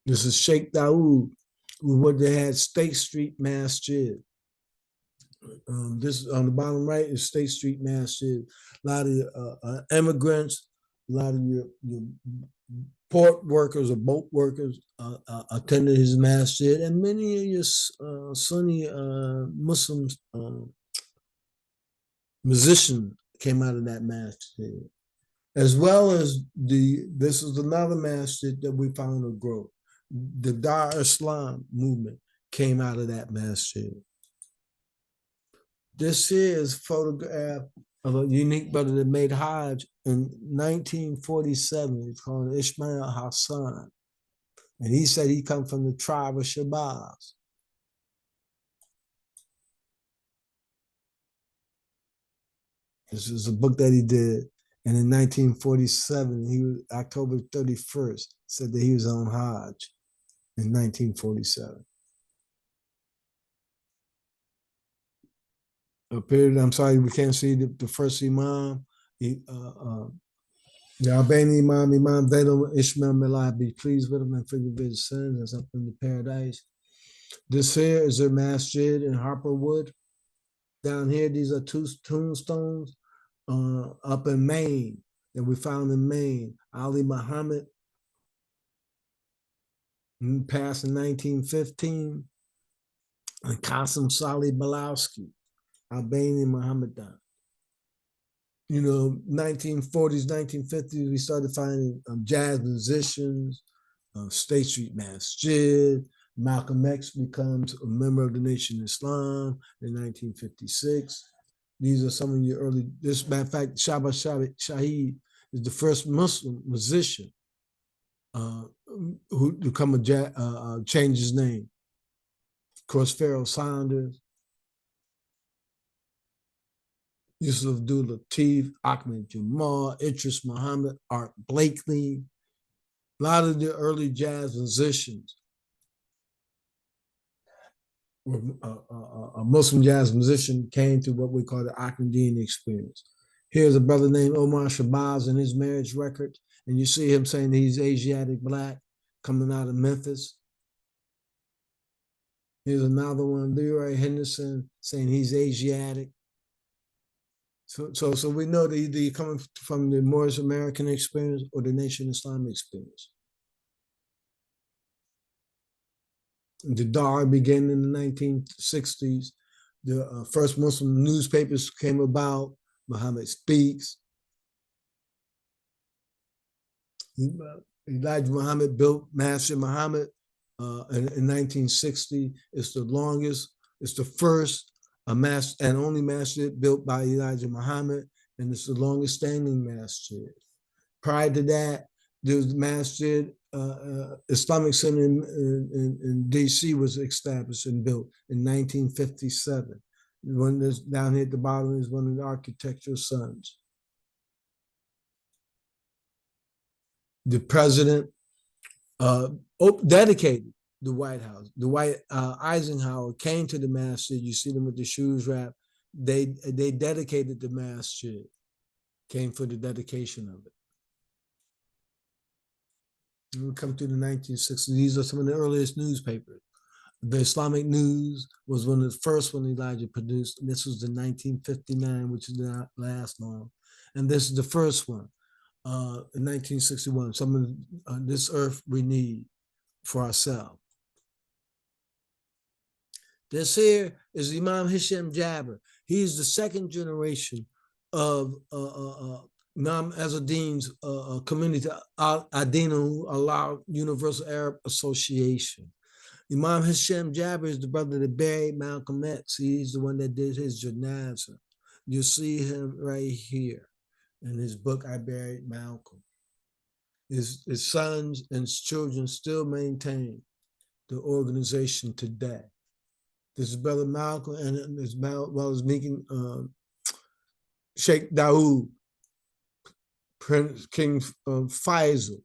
This is Sheikh Dawood, where they had State Street Masjid. This on the bottom right is State Street Masjid. A lot of immigrants, a lot of your port workers or boat workers attended his masjid, and many of your Sunni Muslims musicians came out of that masjid, as well as this is another masjid that we found a growth. The Dar Islam movement came out of that masjid. This here is a photograph of a unique brother that made Hajj in 1947. He's called Ismail Hassan. And he said he come from the tribe of Shabazz. This is a book that he did. And in 1947, he was October 31st, said that he was on Hajj in 1947. I'm sorry, we can't see the first Imam. The Albanian Imam Vedal Ishmael Milad, be pleased with him and forgive his sins as up in the paradise. This here is a masjid in Harperwood. Down here, these are two tombstones up in Maine that we found in Maine. Ali Muhammad passed in 1915, and Qasim Salih Balowski, Albanian Muhammadan. 1940s, 1950s, we started finding jazz musicians, State Street Masjid. Malcolm X becomes a member of the Nation of Islam in 1956. These are some of your early. This matter of fact, Shabba Shahid is the first Muslim musician who become change his name. Of course, Pharaoh Saunders, Yusuf Abdul Latif, Ahmed Jamal, Idris Muhammad, Art Blakely, a lot of the early jazz musicians were a Muslim jazz musician came through what we call the Ahmadiyya experience. Here's a brother named Omar Shabazz and his marriage record, and you see him saying he's Asiatic black, coming out of Memphis. Here's another one, Leroy Henderson, saying he's Asiatic. So we know that either you're coming from the Moorish American experience or the Nation Islamic experience. The Dar began in the 1960s. The first Muslim newspapers came about. Muhammad Speaks. Elijah Muhammad built Masjid Muhammad in 1960. It's the longest, it's the first and only masjid built by Elijah Muhammad, and it's the longest standing masjid. Prior to that, there was the masjid, Islamic Center in DC was established and built in 1957. One that's down here at the bottom is one of the architectural sons. The president dedicated the White House. The Eisenhower came to the masjid. You see them with the shoes wrapped. They dedicated the masjid. Came for the dedication of it. And we come to the 1960s. These are some of the earliest newspapers. The Islamic News was one of the first one Elijah produced. This was the 1959, which did not last long. And this is the first one. In 1961, some of this earth we need for ourselves. This here is Imam Hisham Jabir. He's the second generation of Imam Azzuddin's community, Adinu Allah Universal Arab Association. Imam Hisham Jabir is the brother that buried Malcolm X. He's the one that did his janazah. You see him right here. In his book, I Buried Malcolm. His sons and his children still maintain the organization today. This is Brother Malcolm, and as well as meeting Sheikh Dawood, Prince King Faisal.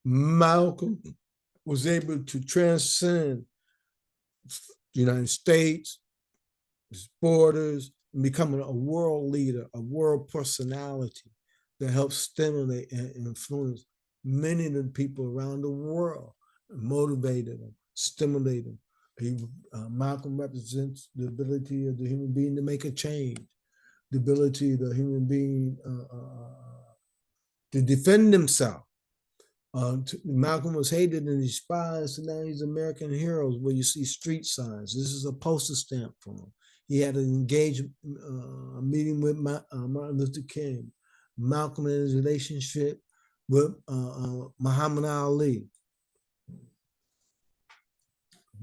Malcolm was able to transcend the United States, its borders, and becoming a world leader, a world personality that helps stimulate and influence many of the people around the world, motivated them, stimulate them. Malcolm represents the ability of the human being to make a change, the ability of the human being to defend himself. Malcolm was hated and despised, and now he's American heroes where you see street signs. This is a postal stamp for him. He had an engaged meeting with Martin Luther King. Malcolm and his relationship with Muhammad Ali.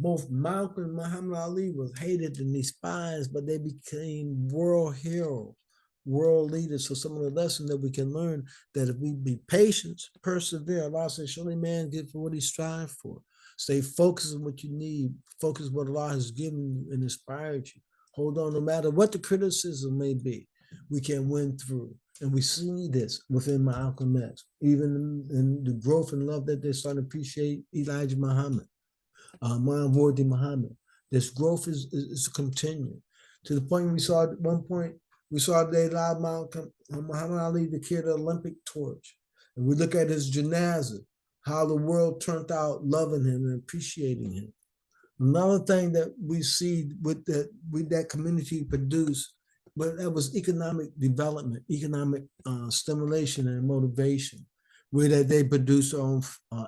Both Malcolm and Muhammad Ali was hated and despised, but they became world heroes, world leaders. So some of the lessons that we can learn, that if we be patient, persevere, Allah says, surely man get for what he strives for. Stay focused on what you need. Focus on what Allah has given you and inspired you. Hold on, no matter what the criticism may be, we can win through. And we see this within Malcolm X, even in the growth and love that they're starting to appreciate Elijah Muhammad. Wardi Muhammad. This growth is continuing to the point we saw at one point, we saw they allowed Muhammad Ali to carry the Olympic torch. And we look at his janazah, how the world turned out loving him and appreciating him. Another thing that we see with that community produced, but that was economic development, economic stimulation and motivation, where that they produced their own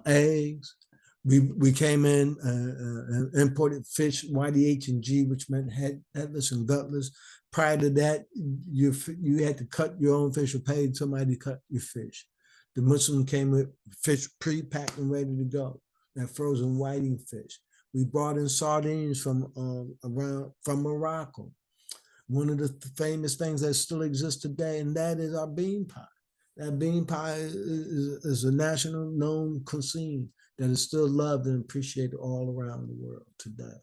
eggs. We came in and imported fish, YDH&G, which meant headless and gutless. Prior to that, you had to cut your own fish or pay somebody to cut your fish. The Muslim came with fish pre-packed and ready to go, that frozen whiting fish. We brought in sardines from Morocco. one of the famous things that still exists today, and that is our bean pie. That bean pie is a national known cuisine that is still loved and appreciated all around the world today.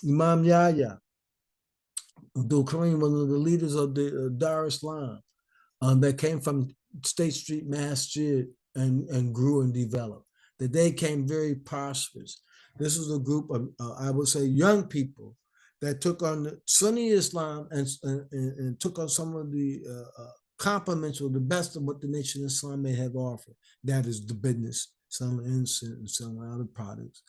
Imam Yahya Abdul Karim, one of the leaders of the Dar Islam, that came from State Street Masjid and grew and developed. That they came very prosperous. This was a group of, I would say, young people that took on the Sunni Islam and took on some of the complements or the best of what the Nation of Islam may have offered. That is the business, selling incense and selling other products,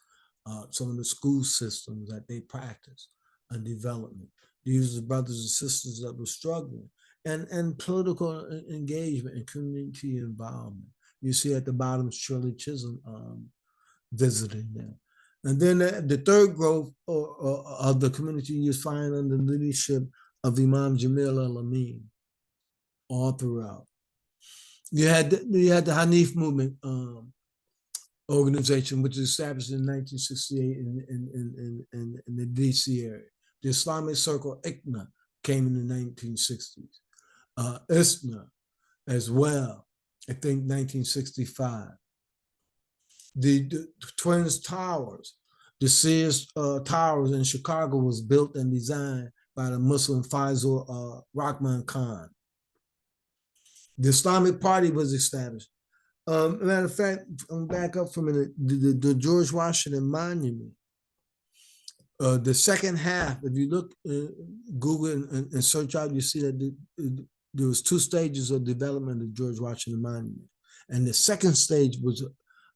some of the school systems that they practice and development. These are brothers and sisters that were struggling and political engagement and community involvement. You see at the bottom Shirley Chisholm visiting them. And then the third growth of the community you find under the leadership of Imam Jamil al-Amin all throughout. You had the Hanif movement organization, which was established in 1968 in the DC area. The Islamic Circle, ICNA, came in the 1960s. ISNA as well, I think 1965. The Twins Towers, the Sears Towers in Chicago was built and designed by the Muslim Faisal Rahman Khan. The Islamic Party was established. Matter of fact, I'm back up from the George Washington Monument. The second half, if you look, Google and search out, you see that there was 2 stages of development of George Washington Monument. And the second stage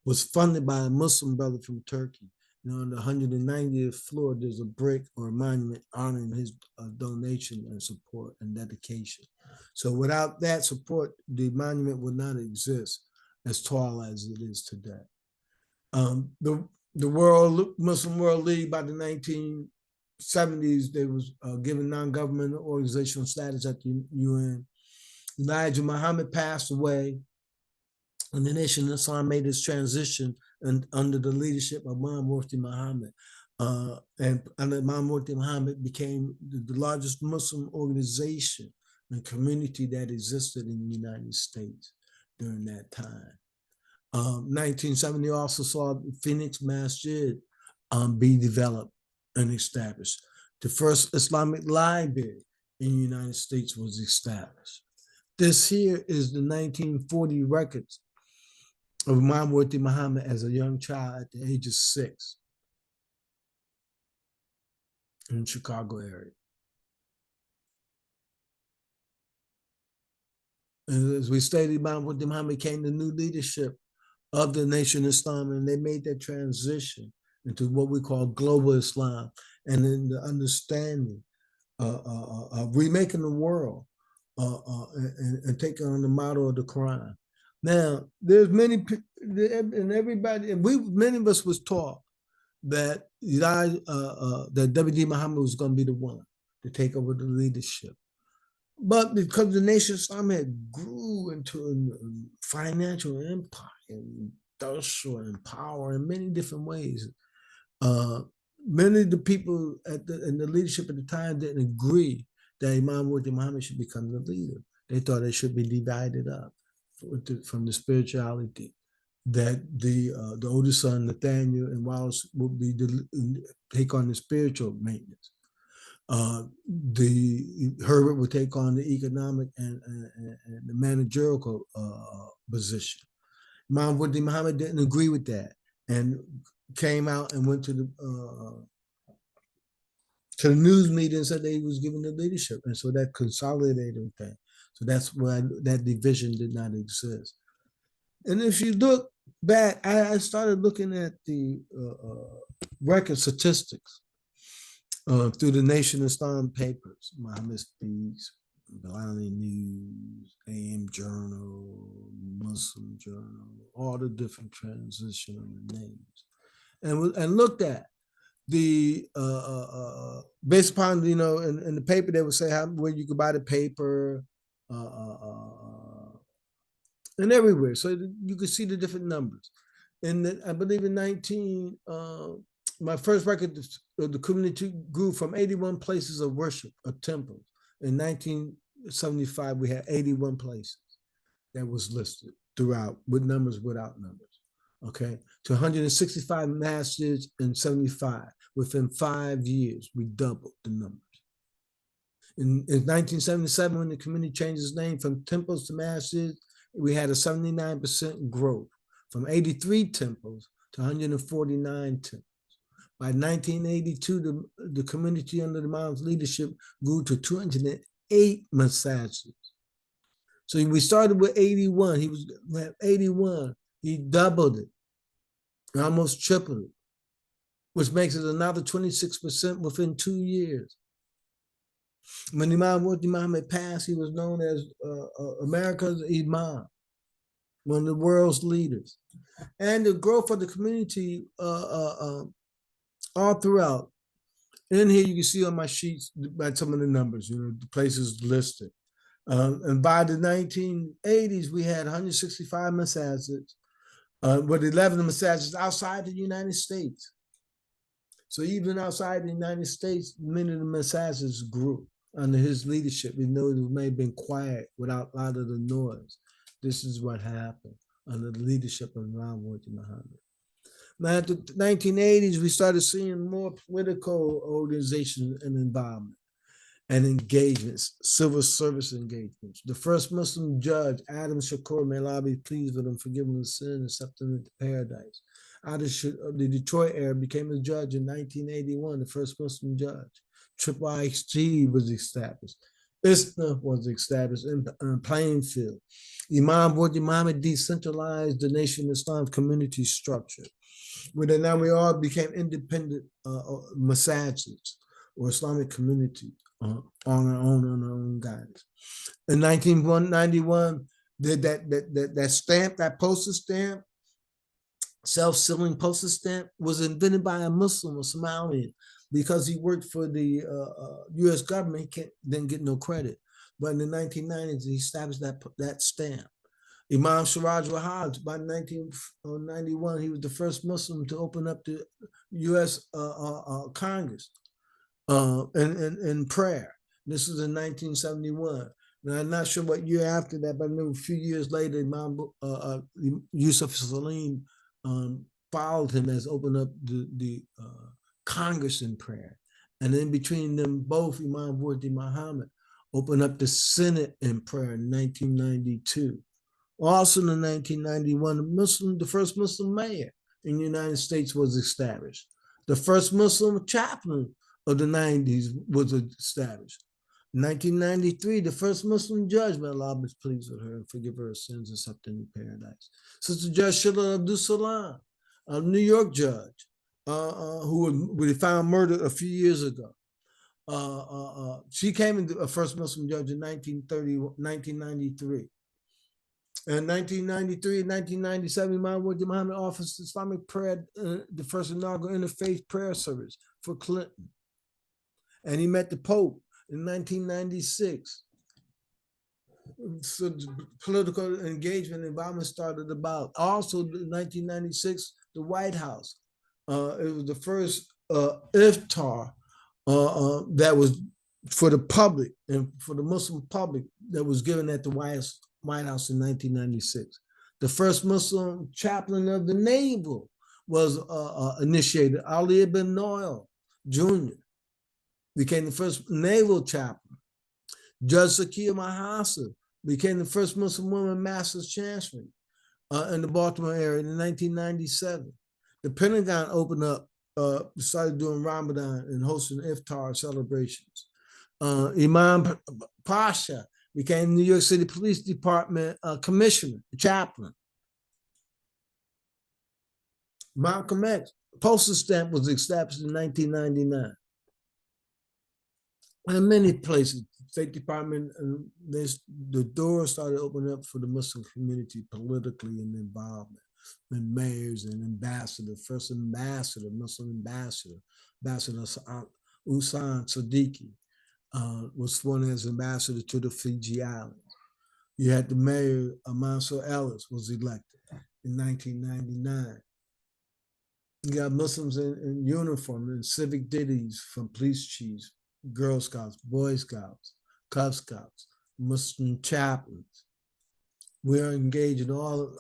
was funded by a Muslim brother from Turkey. You know, on the 190th floor, there's a brick or a monument honoring his donation and support and dedication. So without that support, the monument would not exist as tall as it is today. The Muslim World League, by the 1970s, they was given non-governmental organizational status at the UN. Elijah Muhammad passed away, and the Nation of Islam made its transition under the leadership of Imam Mufti Muhammad. And Imam Mufti Muhammad became the largest Muslim organization and community that existed in the United States during that time. 1970 also saw Phoenix Masjid be developed and established. The first Islamic library in the United States was established. This here is the 1940 records of Imam Mufti Muhammad as a young child at the age of 6 in the Chicago area. And as we stated, Imam Mufti Muhammad came to new leadership of the Nation of Islam, and they made that transition into what we call global Islam, and in the understanding of remaking the world and taking on the model of the Quran. Now, there's many, and everybody, and many of us was taught that that W.D. Muhammad was going to be the one to take over the leadership. But because the Nation of Islam had grew into a financial empire, and industrial and power in many different ways, many of the people in the leadership at the time didn't agree that Imam Muhammad should become the leader. They thought it should be divided up from the spirituality, that the older son, Nathaniel and Wallace, would be take on the spiritual maintenance. Herbert would take on the economic and the managerial position. Imam Muhammad didn't agree with that and came out and went to the news media and said that he was given the leadership. And so that consolidated that. So that's why that division did not exist. And if you look back, I started looking at the record statistics through the Nation of Islam papers, Muhammad Speaks, Balani News, AM Journal, Muslim Journal, all the different transitional names, and looked at the based upon, you know, in the paper they would say where you could buy the paper and everywhere, so you could see the different numbers. And I believe in my first record, the community grew from 81 places of worship, of temples, In 1975, we had 81 places that was listed throughout, with numbers, without numbers. Okay, to 165 masjids in 75. Within 5 years, we doubled the numbers. In 1977, when the community changed its name from temples to masjids, we had a 79% growth, from 83 temples to 149 temples. By 1982, the community under the Imam's leadership grew to 208 masajids. So we started with 81. He was at 81. He doubled it, almost tripled it, which makes it another 26% within 2 years. When Imam Muhammad passed, he was known as America's Imam, one of the world's leaders. And the growth of the community all throughout. In here, you can see on my sheets by some of the numbers, the places listed. And by the 1980s, we had 165 masajids, with 11 masajids outside the United States. So even outside the United States, many of the masajids grew under his leadership. Even though it may have been quiet without a lot of the noise. This is what happened under the leadership of Imam Muhammad. Now, at the 1980s, we started seeing more political organizations and involvement and engagements, civil service engagements. The first Muslim judge, Adam Shakur, may Allah be pleased with him, forgive him his sin, and accept him into paradise. Out of the Detroit area, became a judge in 1981, the first Muslim judge. Triple IXG was established. ISNA was established in Plainfield. Imam Muhammad decentralized the Nation of Islam community structure. Now we all became independent masajids or Islamic community on our own guidance. In 1991, that stamp, that postal stamp, self-sealing postal stamp, was invented by a Muslim, a Somalian, because he worked for the U.S. government. He didn't get no credit. But in the 1990s, he established that stamp. Imam Siraj Wahhab, by 1991, he was the first Muslim to open up the U.S. Congress in prayer. This was in 1971. Now, I'm not sure what year after that, but I know a few years later, Imam Yusuf Salim followed him as opened up the Congress in prayer. And in between them both, Imam Muhammad opened up the Senate in prayer in 1992. Also in 1991, the first Muslim mayor in the United States was established. The first Muslim chaplain of the 90s was established. In 1993, the first Muslim judge, may Allah be pleased with her and forgive her sins and accept her in paradise. Sister Judge Sheila Abdul Salam, a New York judge, who was found murdered a few years ago. She came into a first Muslim judge in 1993. In 1993 and 1997, Imam Muhammad offered Islamic prayer, the first inaugural interfaith prayer service for Clinton. And he met the Pope in 1996. So political engagement and involvement started about. Also, in 1996, the White House. It was the first iftar that was for the public and for the Muslim public that was given at the White House in 1996. The first Muslim chaplain of the naval was initiated. Ali ibn Noel Jr. became the first naval chaplain. Judge Zakiya Mahasa became the first Muslim woman master's chancellor in the Baltimore area in 1997. The Pentagon opened up, started doing Ramadan and hosting iftar celebrations. Imam Pasha became New York City Police Department commissioner, chaplain. Malcolm X postal stamp was established in 1999. And many places, State Department, the doors started opening up for the Muslim community politically and involvement. And mayors and ambassadors, first ambassador, Muslim ambassador, Ambassador Usan Siddiqui was sworn as ambassador to the Fiji Islands. You had the mayor, Mansour Ellis, was elected in 1999. You got Muslims in uniform and civic ditties from police chiefs, Girl Scouts, Boy Scouts, Cub Scouts, Muslim chaplains. We're engaged in all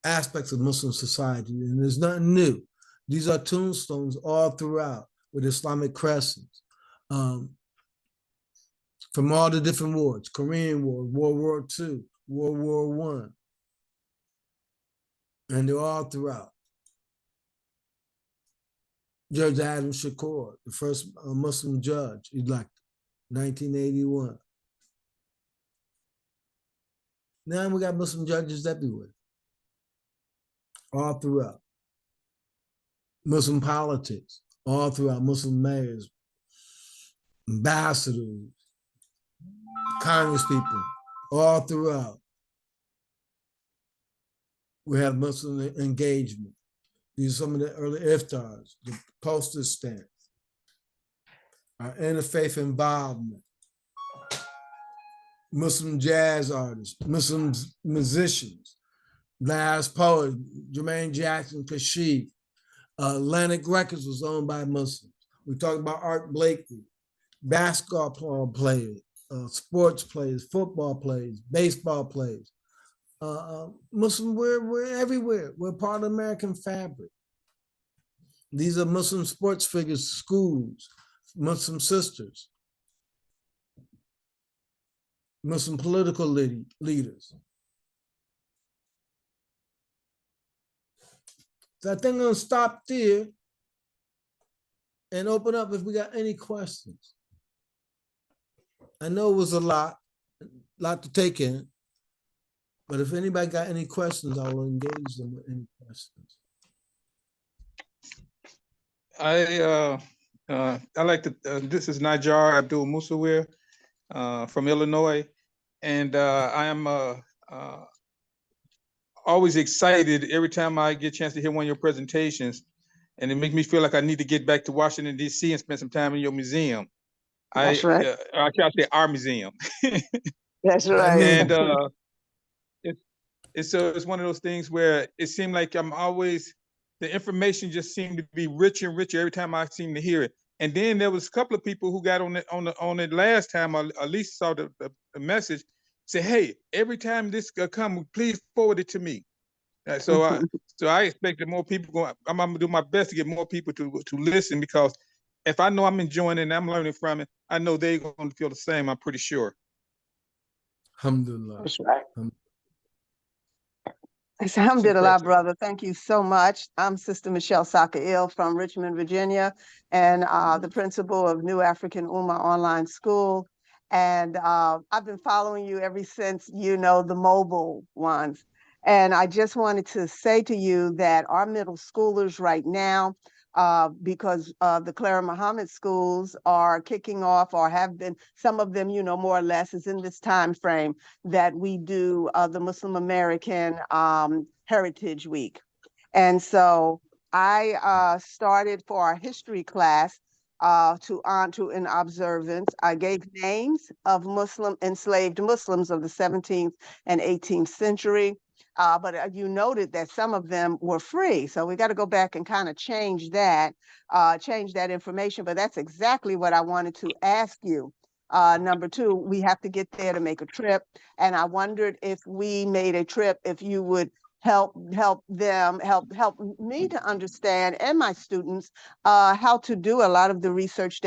aspects of Muslim society, and there's nothing new. These are tombstones all throughout with Islamic crescents from all the different wars: Korean War, World War II, World War I, and they're all throughout. Judge Adam Shakur, the first Muslim judge elected, 1981. Now we got Muslim judges everywhere, all throughout. Muslim politics, all throughout. Muslim mayors, ambassadors, Congress people, all throughout. We have Muslim engagement. These are some of the early iftars, the poster stamps, our interfaith involvement, Muslim jazz artists, Muslim musicians, last poet, Jermaine Jackson Kashif. Atlantic Records was owned by Muslims. We talked about Art Blakey, basketball players, sports players, football players, baseball players. Muslim, we're everywhere. We're part of the American fabric. These are Muslim sports figures, schools, Muslim sisters, Muslim political leaders. So I think I'm gonna stop there and open up if we got any questions. I know it was a lot to take in, but if anybody got any questions, I will engage them with any questions. I like to, this is Najjar Abdul Musawir from Illinois, and I am always excited every time I get a chance to hear one of your presentations, and it makes me feel like I need to get back to Washington, D.C. and spend some time in your museum. That's right. I can't say our museum. That's right. And it's one of those things where it seemed like the information just seemed to be richer and richer every time I seem to hear it. And then there was a couple of people who got on it last time, or at least saw the message, say, hey, every time this come, please forward it to me. So I expect that more people I'm gonna do my best to get more people to listen, because if I know I'm enjoying it and I'm learning from it, I know they're going to feel the same, I'm pretty sure. Alhamdulillah. That's right. Alhamdulillah, brother. Thank you so much. I'm Sister Michelle Sakail from Richmond, Virginia, and the principal of New African Ummah Online School. And I've been following you ever since, the mobile ones. And I just wanted to say to you that our middle schoolers right now, because the Clara Muhammad schools are kicking off, or have been, some of them, more or less, is in this time frame that we do the Muslim American Heritage Week. And so I started for our history class to an observance. I gave names of enslaved Muslims of the 17th and 18th century. But you noted that some of them were free. So we got to go back and kind of change that information. But that's exactly what I wanted to ask you. Number two, we have to get there to make a trip. And I wondered, if we made a trip, if you would help me to understand, and my students, how to do a lot of the research,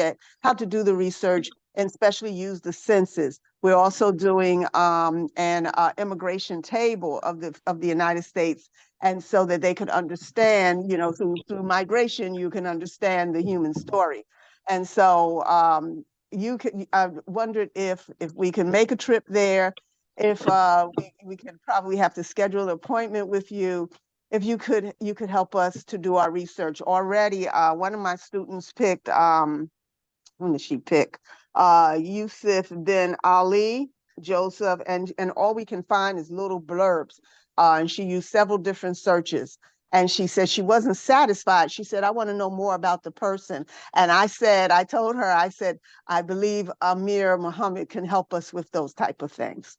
and especially use the census. We're also doing an immigration table of the United States, and so that they could understand, through migration, you can understand the human story. And so I wondered if we can make a trip there, if we can probably have to schedule an appointment with you, if you could help us to do our research. Already, one of my students picked, whom did she pick? Yusuf bin Ali, Joseph, and all we can find is little blurbs. And she used several different searches. And she said she wasn't satisfied. She said, I want to know more about the person. And I told her, I believe Amir Muhammad can help us with those type of things.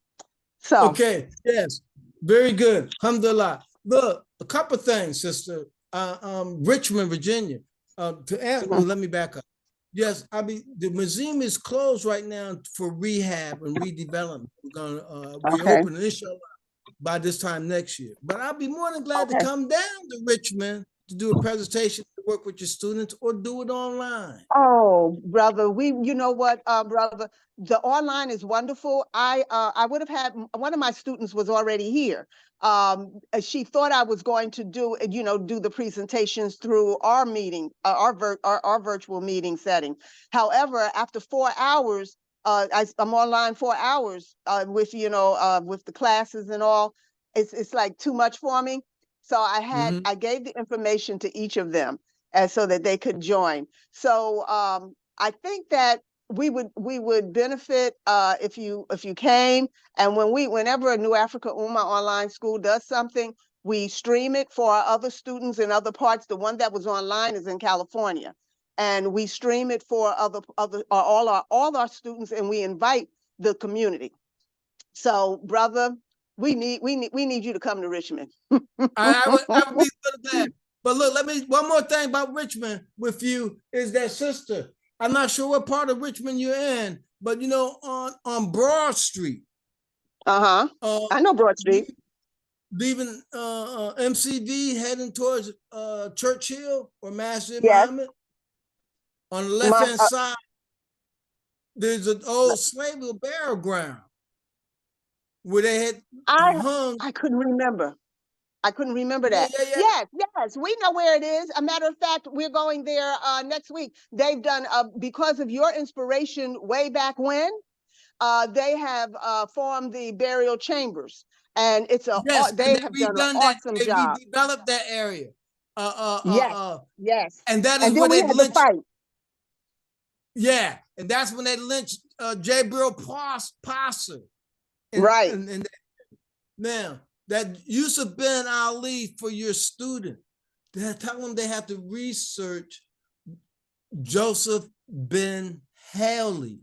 So. Okay, yes, very good. Alhamdulillah. Look, a couple things, sister. Richmond, Virginia. Let me back up. Yes, I mean the museum is closed right now for rehab and redevelopment. We're gonna reopen inshallah by this time next year. But I'll be more than glad to come down to Richmond to do a presentation, to work with your students, or do it online. Oh, brother, you know what, brother, the online is wonderful. I would have had, one of my students was already here. She thought I was going to do, do the presentations through our meeting, our virtual meeting setting. However, after 4 hours, I'm online 4 hours with, with the classes and all. It's like too much for me. So I gave the information to each of them, so that they could join. So I think that we would benefit if you came, and whenever a New Africa Uma online school does something, we stream it for our other students in other parts. The one that was online is in California, and we stream it for all our students, and we invite the community. So, brother, we need you to come to Richmond. I would be so glad. But look, one more thing about Richmond with you is that, sister, I'm not sure what part of Richmond you're in, but on Broad Street. I know Broad Street. Leaving MCV heading towards Churchill or Masjid Yes. Muhammad. On the left-hand side, there's an old slave burial ground where they had hung. I couldn't remember. I couldn't remember that. Yeah. Yes, we know where it is. A matter of fact, we're going there next week. They've done, because of your inspiration way back when, they have formed the burial chambers. And it's they have done an awesome job. They redeveloped that area. Yes. And that is where they lynched. Fight. Yeah, and that's when they lynched Jabril Passer. Right. And now, that Yusuf bin Ali for your student, tell them they have to research Joseph bin Haley.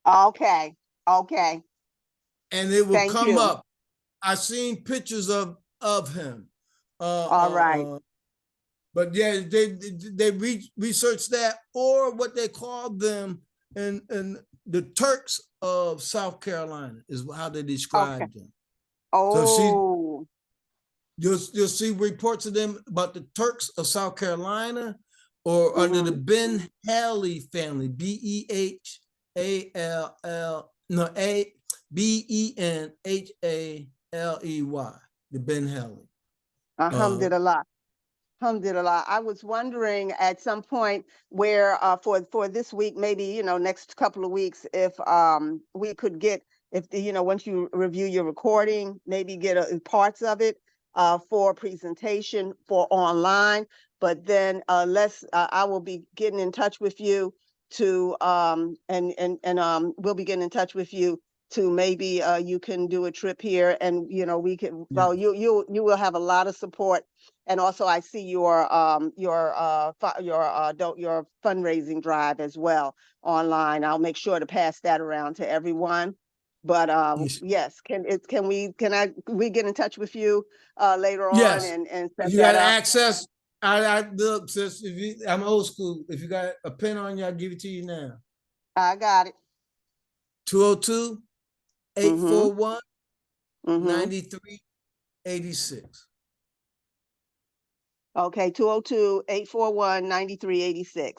Okay. And it will come up. I've seen pictures of him. All right. But yeah, they researched that, or what they call them in the Turks of South Carolina is how they describe them. Oh. So you'll see reports of them about the Turks of South Carolina, or under the Ben Haley family, BenHalley, the Ben Haley. Alhamdulillah. Alhamdulillah. I was wondering at some point where for this week, maybe next couple of weeks, if we could get, once you review your recording, maybe get parts of it for presentation for online. But then I will be getting in touch with you to we'll be getting in touch with you to maybe you can do a trip here, and we can. Well, you will have a lot of support. And also, I see your fundraising drive as well online. I'll make sure to pass that around to everyone. But yes, can we get in touch with you later on and set you that got up? access. I look, sis. I'm old school. If you got a pen on you, I'll give it to you now. I got it. 202-841-9386. Okay, 202-841-9386.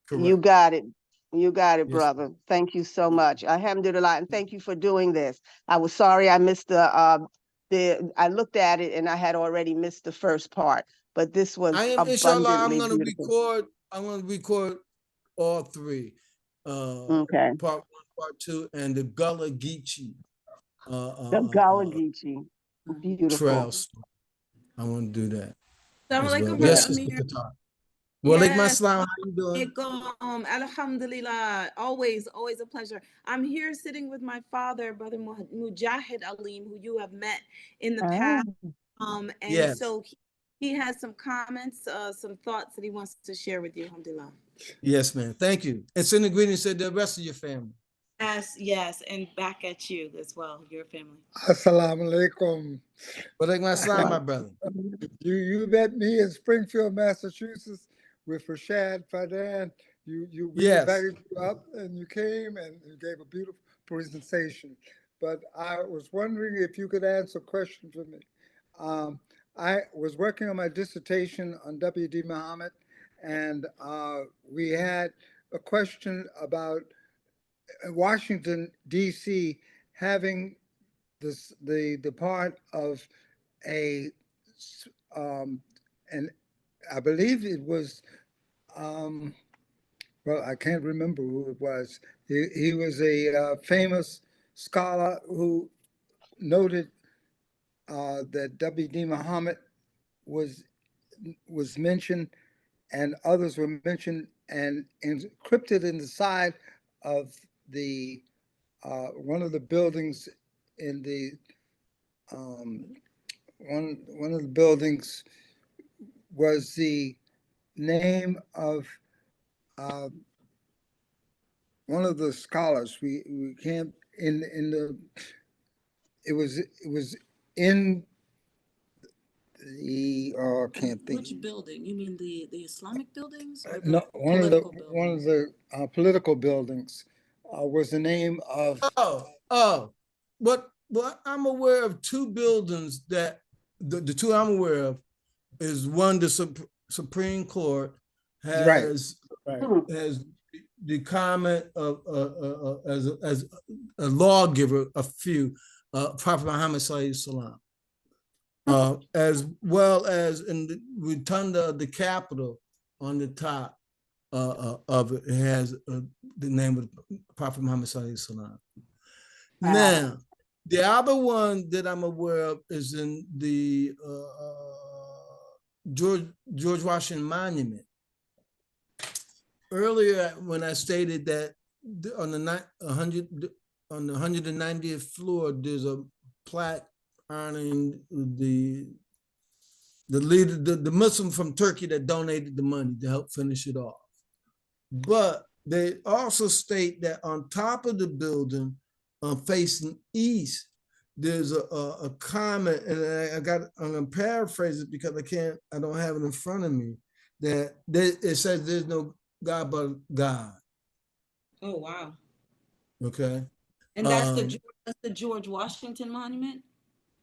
Correct. You got it. You got it, brother. Thank you so much. Alhamdulillah, and thank you for doing this. I was sorry I missed I looked at it and I had already missed the first part, but this was abundantly beautiful. I'm gonna record all three. Okay. Part 1, Part 2, and the Gullah Geechee. The Gullah Geechee. Beautiful. Trails. I want to do that. Assalamualaikum, yes, Amir. Walaikum assalam. How you doing? Alhamdulillah. Always a pleasure. I'm here sitting with my father, Brother Mujahid Alim, who you have met in the past. So he has some comments, some thoughts that he wants to share with you. Alhamdulillah. Yes, man. Thank you. And send the greetings to the rest of your family. Yes, and back at you as well, your family. Assalamu alaikum. Walaikum assalam, my brother. You met me in Springfield, Massachusetts with Rashad Fadan. we Yes. invited you up and you came and you gave a beautiful presentation. But I was wondering if you could answer a question for me. I was working on my dissertation on W.D. Muhammad, and we had a question about Washington, D.C. having the part of a, um, and I believe it was, um, well, I can't remember who it was. He was a famous scholar who noted that W.D. Muhammad was was mentioned, and others were mentioned, and encrypted in the side of the one of the buildings in the um, one of the buildings was the name of uh, one of the scholars. We can't in the it was in the can't think. Which building? You mean the Islamic buildings or the No, political one of buildings? the political buildings was the name of. But I'm aware of two buildings that the two I'm aware of is one the Supreme Court Right. has the comment of as a lawgiver, a few Prophet Muhammad Sallallahu Alaihi Wasallam, as well as in the rotunda of the Capitol on the top of it, it has the name of Prophet Muhammad Sallallahu Alaihi Wasallam. Now, the other one that I'm aware of is in the George Washington Monument. Earlier, when I stated that on the 190th floor, there's a plaque honoring the leader, the Muslim from Turkey that donated the money to help finish it off. But they also state that on top of the building, facing east, there's a comment, and I'm gonna paraphrase it because I don't have it in front of me, that it says there's no God but God. Oh wow! Okay, and that's the George Washington Monument.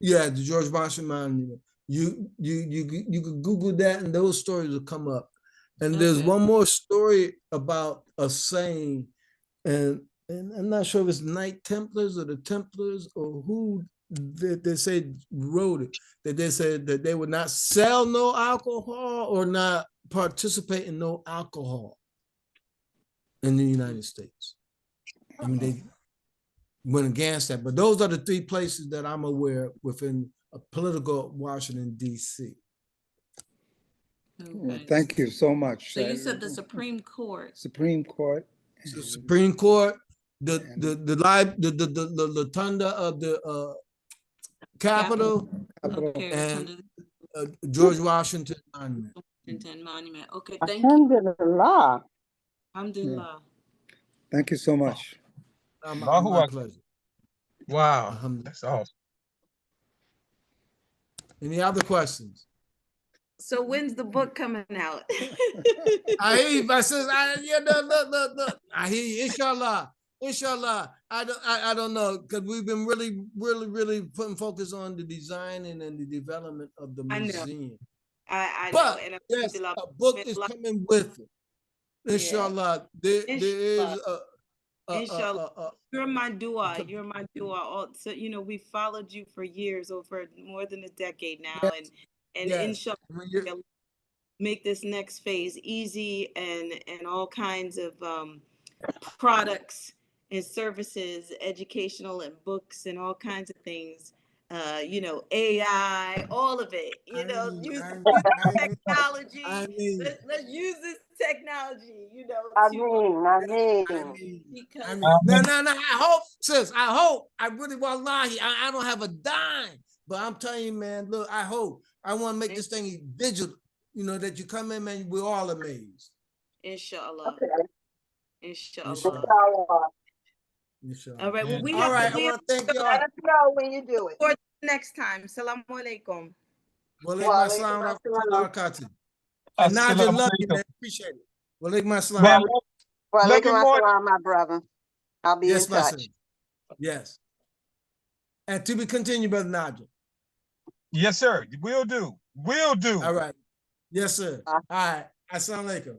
Yeah, the George Washington Monument. You could Google that, and those stories will come up. And there's one more story about a saying, and I'm not sure if it's Knight Templars or the Templars or who they say wrote it, that they said that they would not sell no alcohol or not participate in no alcohol in the United States. I mean, they went against that, but those are the three places that I'm aware within a political Washington, D.C. Okay. Thank you so much. So you said the Supreme Court. Supreme Court. The Supreme Court, the rotunda of the Capitol, okay, and George Washington Monument. Monument. Okay, thank you. Alhamdulillah. Thank you so much. My pleasure. Wow, that's awesome. Any other questions? So when's the book coming out? I hear you, but look. I hear you. Inshallah. I don't know, because we've been really putting focus on the designing and the development of the museum. I know. But And yes, a book is coming with it. Inshallah, there is Inshallah. You're my dua. You're my dua. So, you know, we followed you for years, over more than a decade now. Yes. And inshallah, make this next phase easy, and all kinds of products and services, educational and books and all kinds of things. You know, AI, all of it. You know, use technology. Let's use this technology. You know, because no. I hope, sis. I really, wallahi, I don't have a dime, but I'm telling you, man. Look, I hope. I want to make this thing digital. You know, that you come in, man. We're all amazed. Inshallah. Okay. Inshallah. Inshallah. All right. Well, all right. I want to thank y'all. Let us know when you do it. For next time. Assalamu alaikum. Wa alaikum assalam wa rahmatullahi wa barakatuh. And Nadia, love you, man. Appreciate it. Wa alaikum assalam. Wa Love you alaikum more. assalam, my brother. I'll be in Yes, my touch. son. Yes. And to be continued, Brother Nigel. Yes, sir. Will do. Will do. All right. Yes, sir. All right. Assalamu alaikum.